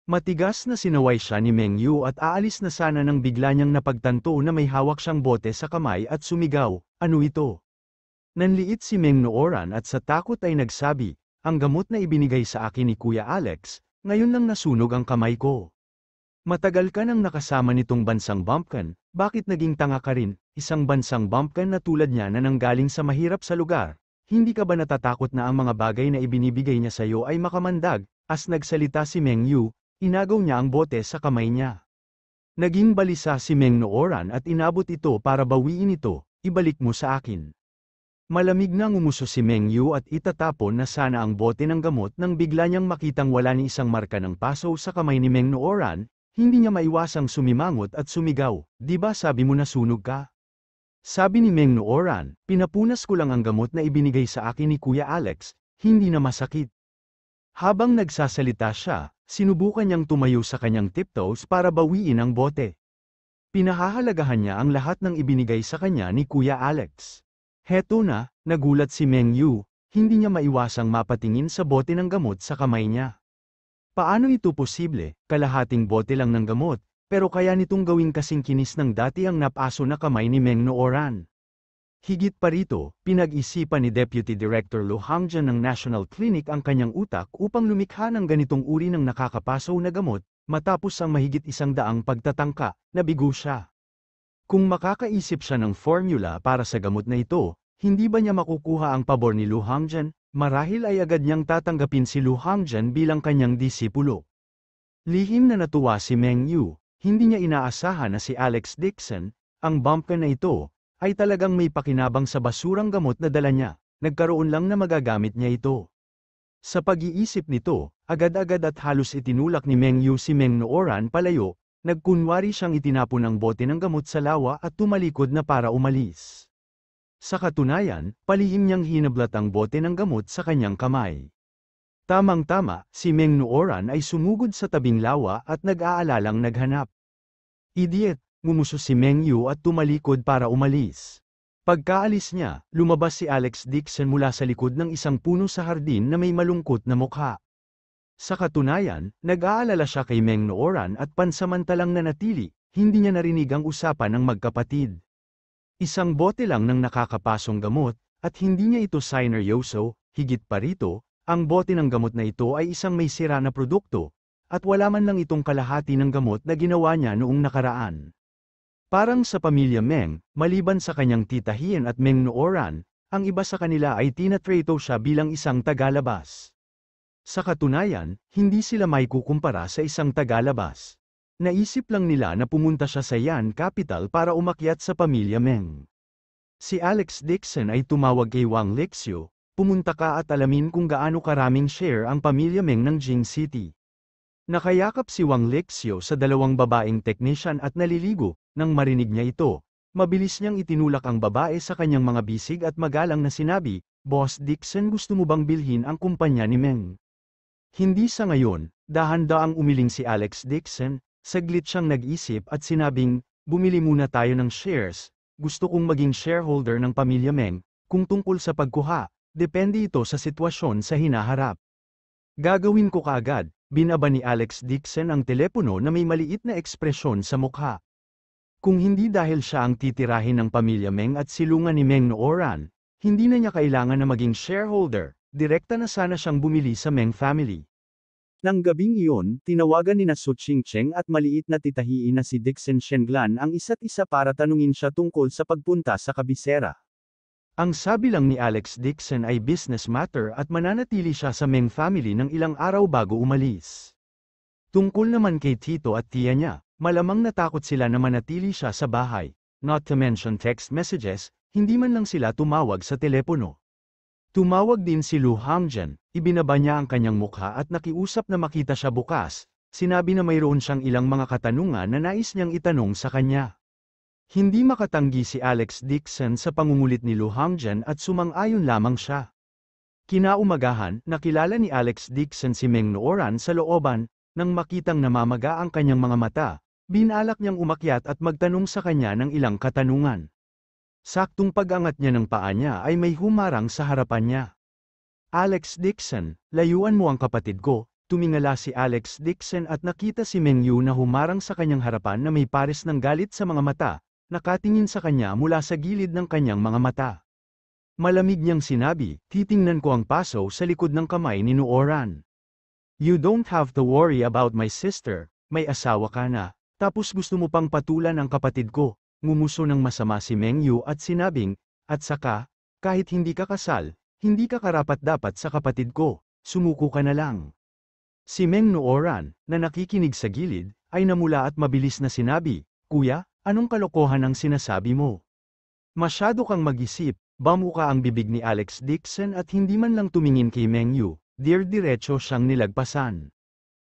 Matigas na sinaway siya ni Meng Yu at aalis na sana nang bigla niyang napagtanto na may hawak siyang bote sa kamay at sumigaw, ano ito? Nanliit si Meng Nooran at sa takot ay nagsabi, ang gamot na ibinigay sa akin ni Kuya Alex, ngayon lang nasunog ang kamay ko. Matagal ka nang nakasama nitong bansang bumpkin, bakit naging tanga ka rin, isang bansang bumpkin na tulad niya na nanggaling sa mahirap sa lugar, hindi ka ba natatakot na ang mga bagay na ibinibigay niya sa iyo ay makamandag, as nagsalita si Meng Yu, inagaw niya ang bote sa kamay niya. Naging balisa si Meng Nooran at inabot ito para bawiin ito, ibalik mo sa akin. Malamig na ngumuso si Meng Yu at itatapon na sana ang bote ng gamot nang bigla niyang makitang wala ni isang marka ng paso sa kamay ni Meng Nooran. Hindi niya maiwasang sumimangot at sumigaw, di ba sabi mo na sunog ka? Sabi ni Meng Nooran, pinapunas ko lang ang gamot na ibinigay sa akin ni Kuya Alex, hindi na masakit. Habang nagsasalita siya, sinubukan niyang tumayo sa kanyang tiptoes para bawiin ang bote. Pinahahalagahan niya ang lahat ng ibinigay sa kanya ni Kuya Alex. Heto na, nagulat si Meng Yu, hindi niya maiwasang mapatingin sa bote ng gamot sa kamay niya. Paano ito posible, kalahating bote lang ng gamot, pero kaya nitong gawing kasing kinis ng dati ang napaso na kamay ni Meng Nooran. Higit pa rito, pinag-isipan ni Deputy Director Lu Hangjian ng National Clinic ang kanyang utak upang lumikha ng ganitong uri ng nakakapasaw na gamot, matapos ang mahigit 100 pagtatangka, nabigo siya. Kung makakaisip siya ng formula para sa gamot na ito, hindi ba niya makukuha ang pabor ni Lu Hangjian? Marahil ay agad niyang tatanggapin si Lu Hangjian bilang kanyang disipulo. Lihim na natuwa si Meng Yu, hindi niya inaasahan na si Alex Dixon, ang bumpkin na ito, ay talagang may pakinabang sa basurang gamot na dala niya, nagkaroon lang na magagamit niya ito. Sa pag-iisip nito, agad-agad at halos itinulak ni Meng Yu si Meng Nooran palayo, nagkunwari siyang itinapon ang bote ng gamot sa lawa at tumalikod na para umalis. Sa katunayan, palihim niyang hinablat ang bote ng gamot sa kanyang kamay. Tamang-tama, si Meng Nooran ay sumugod sa tabing lawa at nag-aalalang naghanap. Idiot, ngumuso si Meng Yu at tumalikod para umalis. Pagkaalis niya, lumabas si Alex Dixon mula sa likod ng isang puno sa hardin na may malungkot na mukha. Sa katunayan, nag-aalala siya kay Meng Nooran at pansamantalang nanatili, hindi niya narinig ang usapan ng magkapatid. Isang bote lang ng nakakapasong gamot, at hindi niya ito sineryoso, higit pa rito, ang bote ng gamot na ito ay isang may sira na produkto, at wala man lang itong kalahati ng gamot na ginawa niya noong nakaraan. Parang sa pamilya Meng, maliban sa kanyang tita Hien at Meng Nooran, ang iba sa kanila ay tinatrato siya bilang isang tagalabas. Sa katunayan, hindi sila may kukumpara sa isang tagalabas. Naisip lang nila na pumunta siya sa Yan Capital para umakyat sa pamilya Meng. Si Alex Dixon ay tumawag kay Wang Lexio, pumunta ka at alamin kung gaano karaming share ang pamilya Meng ng Jing City. Nakayakap si Wang Lexio sa dalawang babaeng technician at naliligo, nang marinig niya ito, mabilis niyang itinulak ang babae sa kanyang mga bisig at magalang na sinabi, Boss Dixon, gusto mo bang bilhin ang kumpanya ni Meng? Hindi sa ngayon, dahan-daang umiling si Alex Dixon. Saglit siyang nag-isip at sinabing, bumili muna tayo ng shares, gusto kong maging shareholder ng pamilya Meng, kung tungkol sa pagkuha, depende ito sa sitwasyon sa hinaharap. Gagawin ko kaagad, binaba ni Alex Dixon ang telepono na may maliit na ekspresyon sa mukha. Kung hindi dahil siya ang titirahin ng pamilya Meng at silungan ni Meng Nooran, hindi na niya kailangan na maging shareholder, direkta na sana siyang bumili sa Meng family. Nang gabing iyon, tinawagan ni na Su Chingcheng at maliit na titahiin na si Dixon Shenglan ang isa't isa para tanungin siya tungkol sa pagpunta sa kabisera. Ang sabi lang ni Alex Dixon ay business matter at mananatili siya sa Meng family ng ilang araw bago umalis. Tungkol naman kay Tito at tiya niya, malamang natakot sila na manatili siya sa bahay, not to mention text messages, hindi man lang sila tumawag sa telepono. Tumawag din si Lu Hangjian, ibinaba niya ang kanyang mukha at nakiusap na makita siya bukas, sinabi na mayroon siyang ilang mga katanungan na nais niyang itanong sa kanya. Hindi makatanggi si Alex Dixon sa pangungulit ni Lu Hangjian at sumang-ayon lamang siya. Kinaumagahan, nakilala ni Alex Dixon si Meng Nooran sa looban, nang makitang namamaga ang kanyang mga mata, binalak niyang umakyat at magtanong sa kanya ng ilang katanungan. Saktong pag-angat niya ng paa niya ay may humarang sa harapan niya. Alex Dixon, layuan mo ang kapatid ko, tumingala si Alex Dixon at nakita si Meng Yu na humarang sa kanyang harapan na may pares ng galit sa mga mata, nakatingin sa kanya mula sa gilid ng kanyang mga mata. Malamig niyang sinabi, titingnan ko ang paso sa likod ng kamay ni Nooran. You don't have to worry about my sister, may asawa ka na, tapos gusto mo pang patulan ang kapatid ko. Ngumuso ng masama si Meng Yu at sinabing, at saka, kahit hindi ka kasal, hindi ka karapat-dapat sa kapatid ko, sumuko ka na lang. Si Meng Nooran, na nakikinig sa gilid, ay namula at mabilis na sinabi, Kuya, anong kalokohan ang sinasabi mo? Masyado kang mag-isip, bamuka ang bibig ni Alex Dixon at hindi man lang tumingin kay Meng Yu, diretso siyang nilagpasan.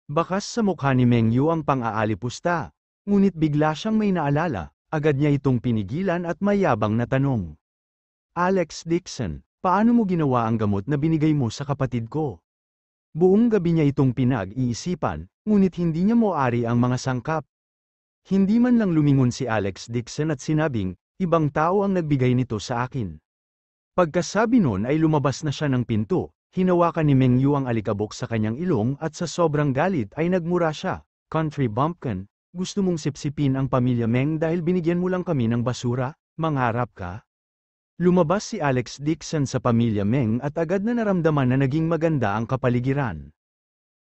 Bakas sa mukha ni Meng Yu ang pang-aalipusta, ngunit bigla siyang may naalala. Agad niya itong pinigilan at mayabang na tanong. Alex Dixon, paano mo ginawa ang gamot na binigay mo sa kapatid ko? Buong gabi niya itong pinag-iisipan, ngunit hindi niya moari ang mga sangkap. Hindi man lang lumingon si Alex Dixon at sinabing, ibang tao ang nagbigay nito sa akin. Pagkasabi nun ay lumabas na siya ng pinto, hinawakan ni Meng Yu ang alikabok sa kanyang ilong at sa sobrang galit ay nagmura siya, Country bumpkin. Gusto mong sipsipin ang pamilya Meng dahil binigyan mo lang kami ng basura, mangarap ka? Lumabas si Alex Dixon sa pamilya Meng at agad na naramdaman na naging maganda ang kapaligiran.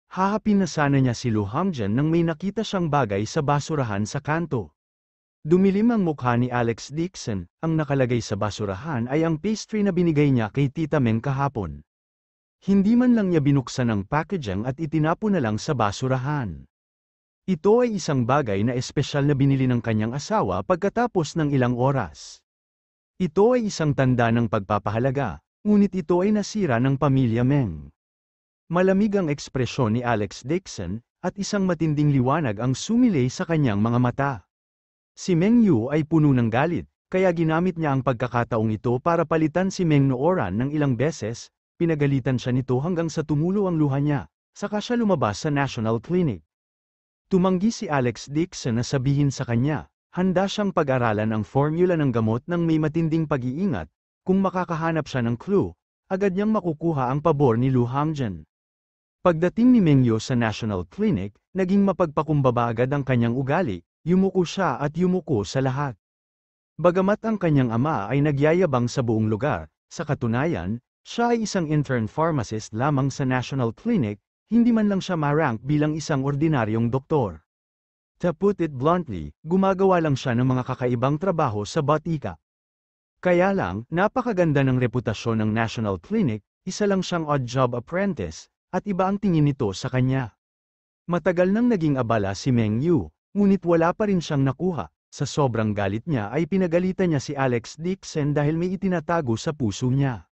Hahapin na sana niya si Lu Hangjian nang may nakita siyang bagay sa basurahan sa kanto. Dumilim ang mukha ni Alex Dixon, ang nakalagay sa basurahan ay ang pastry na binigay niya kay Tita Meng kahapon. Hindi man lang niya binuksan ang packaging at itinapon na lang sa basurahan. Ito ay isang bagay na espesyal na binili ng kanyang asawa pagkatapos ng ilang oras. Ito ay isang tanda ng pagpapahalaga, ngunit ito ay nasira ng pamilya Meng. Malamig ang ekspresyon ni Alex Dixon, at isang matinding liwanag ang sumilay sa kanyang mga mata. Si Meng Yu ay puno ng galit, kaya ginamit niya ang pagkakataong ito para palitan si Meng Nooran ng ilang beses, pinagalitan siya nito hanggang sa tumulo ang luha niya, saka siya lumabas sa National Clinic. Tumanggi si Alex Dixon na sabihin sa kanya, handa siyang pag-aralan ang formula ng gamot ng may matinding pag-iingat, kung makakahanap siya ng clue, agad niyang makukuha ang pabor ni Lu Hangzhen. Pagdating ni Meng Yu sa National Clinic, naging mapagpakumbaba agad ang kanyang ugali, yumuko siya at yumuko sa lahat. Bagamat ang kanyang ama ay nagyayabang sa buong lugar, sa katunayan, siya ay isang intern pharmacist lamang sa National Clinic, hindi man lang siya ma-rank bilang isang ordinaryong doktor. To put it bluntly, gumagawa lang siya ng mga kakaibang trabaho sa batika. Kaya lang, napakaganda ng reputasyon ng National Clinic, isa lang siyang odd-job apprentice, at iba ang tingin nito sa kanya. Matagal nang naging abala si Meng Yu, ngunit wala pa rin siyang nakuha. Sa sobrang galit niya ay pinagalitan niya si Alex Dixon dahil may itinatago sa puso niya.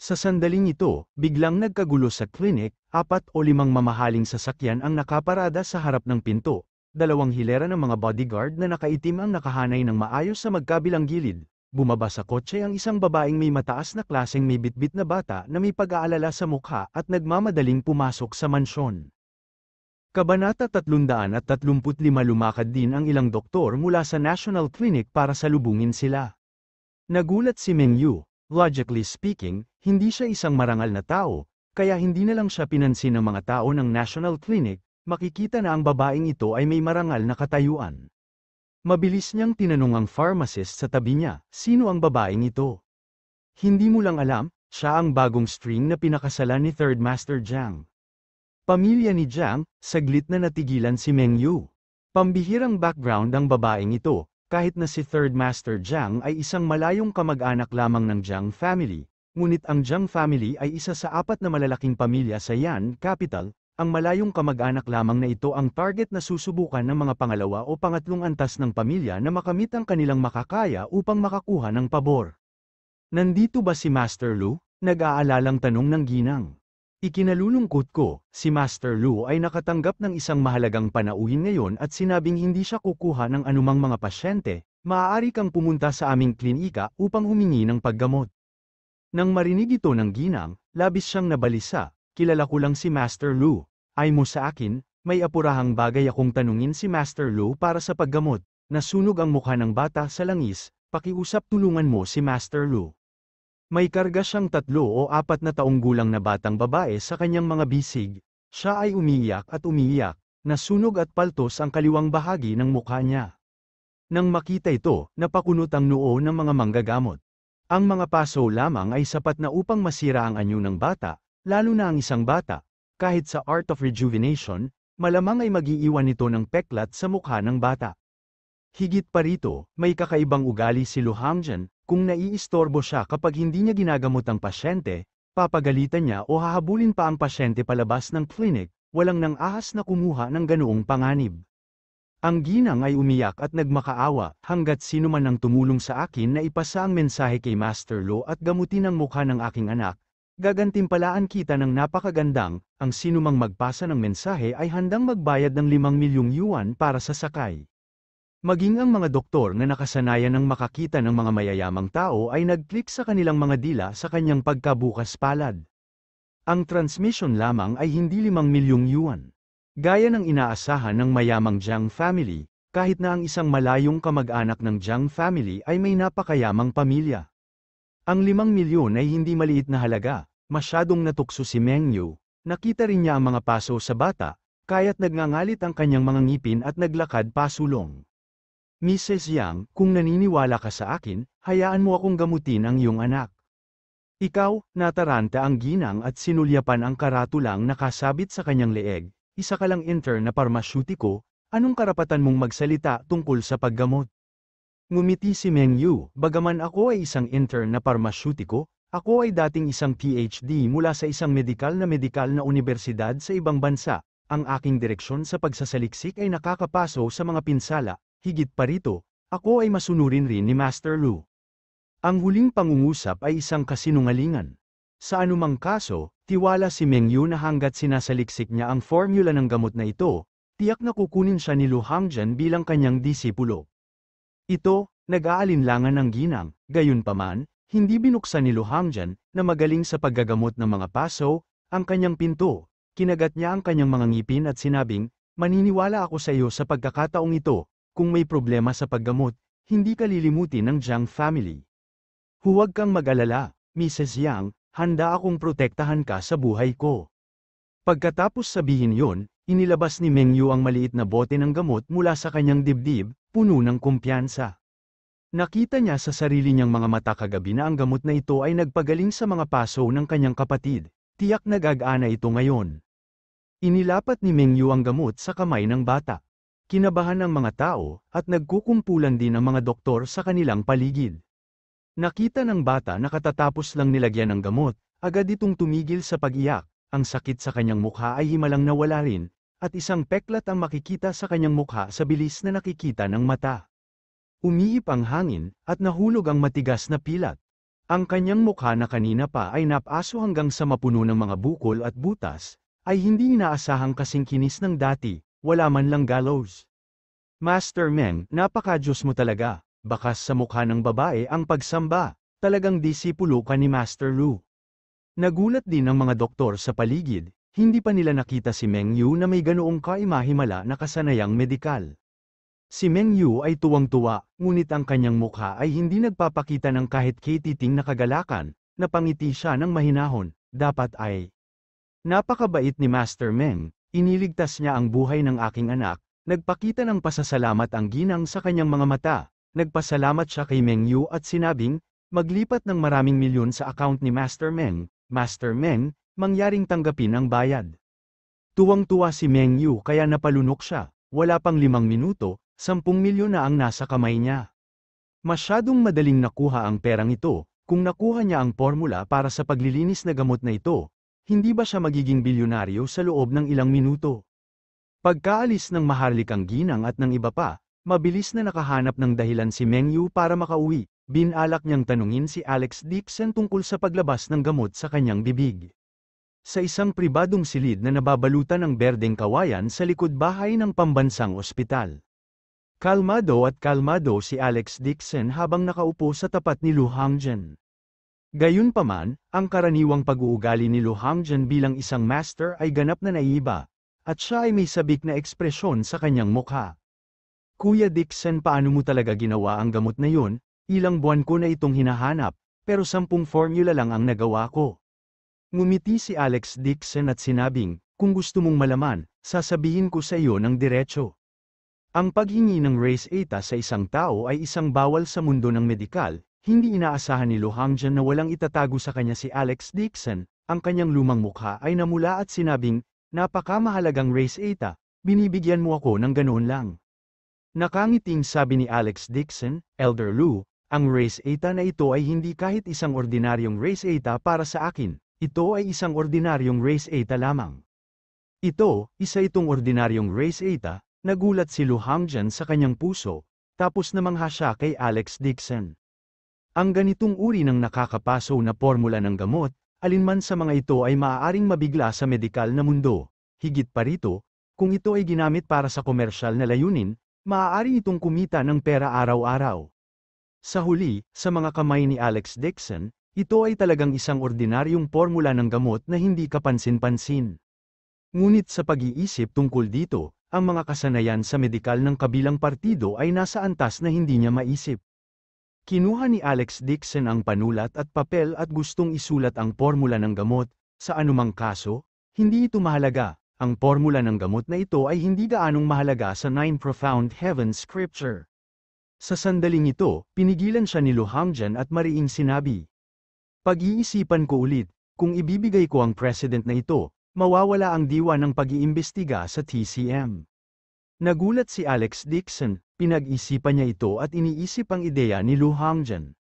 Sa sandaling ito, biglang nagkagulo sa clinic, 4 o 5 mamahaling sasakyan ang nakaparada sa harap ng pinto, 2 hilera ng mga bodyguard na nakaitim ang nakahanay ng maayos sa magkabilang gilid. Bumaba sa kotse ang isang babaeng may mataas na klaseng may bitbit na bata na may pag-aalala sa mukha at nagmamadaling pumasok sa mansyon. Kabanata 335 lumakad din ang ilang doktor mula sa National Clinic para salubungin sila. Nagulat si Meng Yu, logically speaking, hindi siya isang marangal na tao, kaya hindi na lang siya pinansin ng mga tao ng National Clinic, makikita na ang babaeng ito ay may marangal na katayuan. Mabilis niyang tinanong ang pharmacist sa tabi niya, sino ang babaeng ito? Hindi mo lang alam, siya ang bagong string na pinakasalan ni Third Master Jiang. Pamilya ni Jiang, saglit na natigilan si Meng Yu. Pambihirang background ang babaeng ito, kahit na si Third Master Jiang ay isang malayong kamag-anak lamang ng Jiang family, ngunit ang Jiang family ay isa sa 4 na malalaking pamilya sa Yan capital. Ang malayong kamag-anak lamang na ito ang target na susubukan ng mga pangalawa o pangatlong antas ng pamilya na makamit ang kanilang makakaya upang makakuha ng pabor. Nandito ba si Master Lu? Nag-aalalang tanong ng ginang. Ikinalulungkot ko, si Master Lu ay nakatanggap ng isang mahalagang panauhin ngayon at sinabing hindi siya kukuha ng anumang mga pasyente, maaari kang pumunta sa aming klinika upang humingi ng paggamot. Nang marinig ito ng ginang, labis siyang nabalisa. Kilala ko lang si Master Lu. Ay mo sa akin, may apurahang bagay akong tanungin si Master Lu para sa paggamot. Nasunog ang mukha ng bata sa langis, pakiusap tulungan mo si Master Lu. May karga siyang 3 o 4 na taong gulang na batang babae sa kanyang mga bisig. Siya ay umiiyak at umiiyak, nasunog at paltos ang kaliwang bahagi ng mukha niya. Nang makita ito, napakunot ang noo ng mga manggagamot. Ang mga paso lamang ay sapat na upang masira ang anyo ng bata, lalo na ang isang bata, kahit sa Art of Rejuvenation, malamang ay mag-iiwan nito ng peklat sa mukha ng bata. Higit pa rito, may kakaibang ugali si Lu Hangzhen, kung naiistorbo siya kapag hindi niya ginagamot ang pasyente, papagalitan niya o hahabulin pa ang pasyente palabas ng clinic, walang nang ahas na kumuha ng ganoong panganib. Ang ginang ay umiyak at nagmakaawa, hanggat sino man ang tumulong sa akin na ipasa ang mensahe kay Master Lu at gamutin ang mukha ng aking anak, gagantimpalaan kita ng napakagandang, ang sinumang magpasa ng mensahe ay handang magbayad ng 5 milyong yuan para sa sakay. Maging ang mga doktor na nakasanayan ng makakita ng mga mayayamang tao ay nag-click sa kanilang mga dila sa kanyang pagkabukas palad. Ang transmission lamang ay hindi 5 milyong yuan. Gaya ng inaasahan ng mayamang Jiang family, kahit na ang isang malayong kamag-anak ng Jiang family ay may napakayamang pamilya. Ang 5 milyon ay hindi maliit na halaga, masyadong natukso si Meng Yu, nakita rin niya ang mga paso sa bata, kaya't nagngangalit ang kanyang mga ngipin at naglakad pasulong. Mrs. Yang, kung naniniwala ka sa akin, hayaan mo akong gamutin ang iyong anak. Ikaw, nataranta ang ginang at sinulyapan ang karatulang nakasabit sa kanyang leeg, isa ka lang intern na parmasyutiko, anong karapatan mong magsalita tungkol sa paggamot? Ngumiti si Meng Yu, bagaman ako ay isang intern na parmasyutiko, ako ay dating isang PhD mula sa isang medikal na universidad sa ibang bansa, ang aking direksyon sa pagsasaliksik ay nakakapaso sa mga pinsala, higit pa rito, ako ay masunurin rin ni Master Lu. Ang huling pangungusap ay isang kasinungalingan. Sa anumang kaso, tiwala si Meng Yu na hanggat sinasaliksik niya ang formula ng gamot na ito, tiyak na kukunin siya ni Lu Hangzhen bilang kanyang disipulo. Ito, nag-aalinlangan ng ginang, gayunpaman, hindi binuksan ni Lu Hangzhen, na magaling sa paggagamot ng mga paso, ang kanyang pinto. Kinagat niya ang kanyang mga ngipin at sinabing, maniniwala ako sa iyo sa pagkakataong ito, kung may problema sa paggamot, hindi ka lilimutin ng Jiang family. Huwag kang mag-alala, Mrs. Yang, handa akong protektahan ka sa buhay ko. Pagkatapos sabihin yon, inilabas ni Meng Yu ang maliit na bote ng gamot mula sa kanyang dibdib, puno ng kumpiyansa. Nakita niya sa sarili niyang mga mata kagabi na ang gamot na ito ay nagpagaling sa mga paso ng kanyang kapatid, tiyak nag-agana ito ngayon. Inilapat ni Meng Yu ang gamot sa kamay ng bata. Kinabahan ng mga tao, at nagkukumpulan din ang mga doktor sa kanilang paligid. Nakita ng bata na katatapos lang nilagyan ng gamot, agad itong tumigil sa pag-iyak, ang sakit sa kanyang mukha ay himalang nawala rin, at isang peklat ang makikita sa kanyang mukha sa bilis na nakikita ng mata. Umiip ang hangin, at nahulog ang matigas na pilat. Ang kanyang mukha na kanina pa ay napaso hanggang sa mapuno ng mga bukol at butas, ay hindi inaasahang kasing kinis ng dati, wala man lang gallows. Master Meng, napaka-Diyos mo talaga, bakas sa mukha ng babae ang pagsamba, talagang disipulo ka ni Master Lu. Nagulat din ang mga doktor sa paligid, hindi pa nila nakita si Meng Yu na may ganoong kaimahimala na kasanayang medikal. Si Meng Yu ay tuwang-tuwa, ngunit ang kanyang mukha ay hindi nagpapakita ng kahit katiting na kagalakan, napangiti siya ng mahinahon, dapat ay. Napakabait ni Master Meng, iniligtas niya ang buhay ng aking anak, nagpakita ng pasasalamat ang ginang sa kanyang mga mata, nagpasalamat siya kay Meng Yu at sinabing, maglipat ng maraming milyon sa account ni Master Meng, mangyaring tanggapin ang bayad. Tuwang-tuwa si Meng Yu kaya napalunok siya, wala pang 5 minuto, 10 milyon na ang nasa kamay niya. Masyadong madaling nakuha ang perang ito, kung nakuha niya ang formula para sa paglilinis na gamot na ito, hindi ba siya magiging bilyonaryo sa loob ng ilang minuto? Pagkaalis ng maharlikang ginang at ng iba pa, mabilis na nakahanap ng dahilan si Meng Yu para makauwi, binalak niyang tanungin si Alex Dixon tungkol sa paglabas ng gamot sa kanyang bibig. Sa isang pribadong silid na nababalutan ng berdeng kawayan sa likod bahay ng pambansang ospital. Kalmado si Alex Dixon habang nakaupo sa tapat ni Lu Hangzhen. Gayunpaman, ang karaniwang pag-uugali ni Lu Hangzhen bilang isang master ay ganap na naiiba, at siya ay may sabik na ekspresyon sa kanyang mukha. Kuya Dixon, paano mo talaga ginawa ang gamot na yun? Ilang buwan ko na itong hinahanap, pero 10 formula lang ang nagawa ko. Ngumiti si Alex Dixon at sinabing, kung gusto mong malaman, sasabihin ko sa iyo ng diretso. Ang paghingi ng race eta sa isang tao ay isang bawal sa mundo ng medikal, hindi inaasahan ni Lu Hangzhen na walang itatago sa kanya si Alex Dixon, ang kanyang lumang mukha ay namula at sinabing, napakamahalagang race eta, binibigyan mo ako ng ganoon lang. Nakangiting sabi ni Alex Dixon, Elder Lu, ang race eta na ito ay hindi kahit isang ordinaryong race eta para sa akin, ito ay isang ordinaryong race eta lamang. Isa itong ordinaryong race eta, nagulat si Lu Hangzhen sa kanyang puso, tapos namangha siya kay Alex Dixon. Ang ganitong uri ng nakakapaso na formula ng gamot, alinman sa mga ito ay maaaring mabigla sa medikal na mundo, higit pa rito, kung ito ay ginamit para sa komersyal na layunin, maaari itong kumita ng pera araw-araw. Sa huli, sa mga kamay ni Alex Dixon, ito ay talagang isang ordinaryong formula ng gamot na hindi kapansin-pansin. Ngunit sa pag-iisip tungkol dito, ang mga kasanayan sa medikal ng kabilang partido ay nasa antas na hindi niya maisip. Kinuha ni Alex Dixon ang panulat at papel at gustong isulat ang formula ng gamot, sa anumang kaso, hindi ito mahalaga, ang formula ng gamot na ito ay hindi gaanong mahalaga sa 9 Profound Heaven Scripture. Sa sandaling ito, pinigilan siya ni Lu Hangzhen at mariing sinabi. Pag-iisipan ko ulit, kung ibibigay ko ang president na ito, mawawala ang diwa ng pag-iimbestiga sa TCM. Nagulat si Alex Dixon, pinag-isipan niya ito at iniisip ang ideya ni Lu Hangzhen.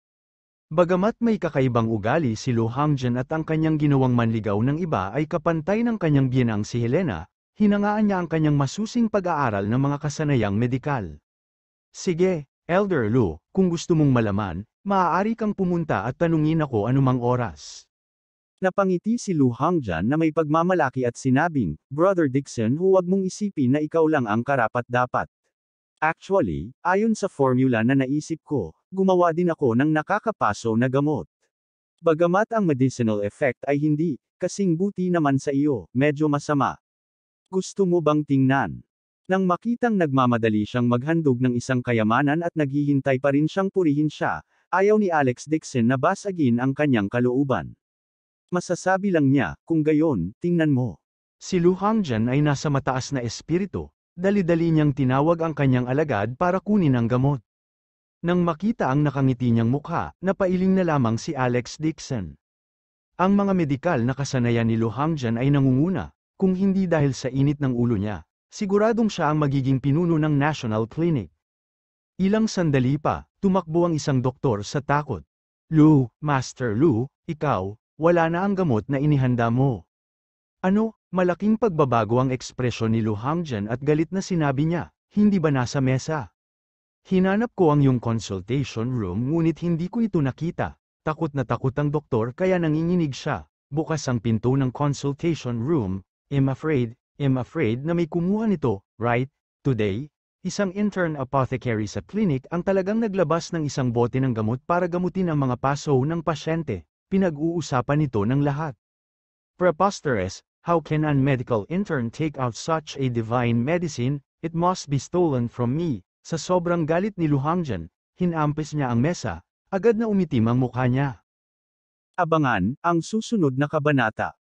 Bagamat may kakaibang ugali si Lu Hangzhen at ang kanyang ginawang manligaw ng iba ay kapantay ng kanyang biyenang si Helena, Hinangaan niya ang kanyang masusing pag-aaral ng mga kasanayang medikal. Sige, Elder Lu, kung gusto mong malaman, maaari kang pumunta at tanungin ako anumang oras. Napangiti si Lu Hangjan na may pagmamalaki at sinabing, Brother Dixon, huwag mong isipin na ikaw lang ang karapat-dapat. Actually, ayon sa formula na naisip ko, gumawa din ako ng nakakapaso na gamot. Bagamat ang medicinal effect ay hindi, kasing buti naman sa iyo, medyo masama. Gusto mo bang tingnan? Nang makitang nagmamadali siyang maghandog ng isang kayamanan at naghihintay pa rin siyang purihin siya, ayaw ni Alex Dixon na basagin ang kanyang kalooban. Masasabi lang niya, kung gayon, tingnan mo. Si Lu Hangjan ay nasa mataas na espiritu, dali-dali niyang tinawag ang kanyang alagad para kunin ang gamot. Nang makita ang nakangiti niyang mukha, napailing na lamang si Alex Dixon. Ang mga medikal na kasanayan ni Lu Hangjan ay nangunguna, kung hindi dahil sa init ng ulo niya, siguradong siya ang magiging pinuno ng National Clinic. Ilang sandali pa, tumakbo ang isang doktor sa takot. Lu, Master Lu, ikaw, wala na ang gamot na inihanda mo. Ano, malaking pagbabago ang ekspresyon ni Lu Hangjan at galit na sinabi niya, hindi ba nasa mesa? Hinanap ko ang iyong consultation room ngunit hindi ko ito nakita. Takot na takot ang doktor kaya nanginginig siya. Bukas ang pinto ng consultation room. I'm afraid na may kumuha nito, right, today? Isang intern apothecary sa clinic ang talagang naglabas ng isang bote ng gamot para gamutin ang mga paso ng pasyente. Pinag-uusapan nito ng lahat. Preposterous, how can an medical intern take out such a divine medicine? It must be stolen from me. Sa sobrang galit ni Lu Hangjan, hinampis niya ang mesa, agad na umitim ang mukha niya. Abangan, ang susunod na kabanata.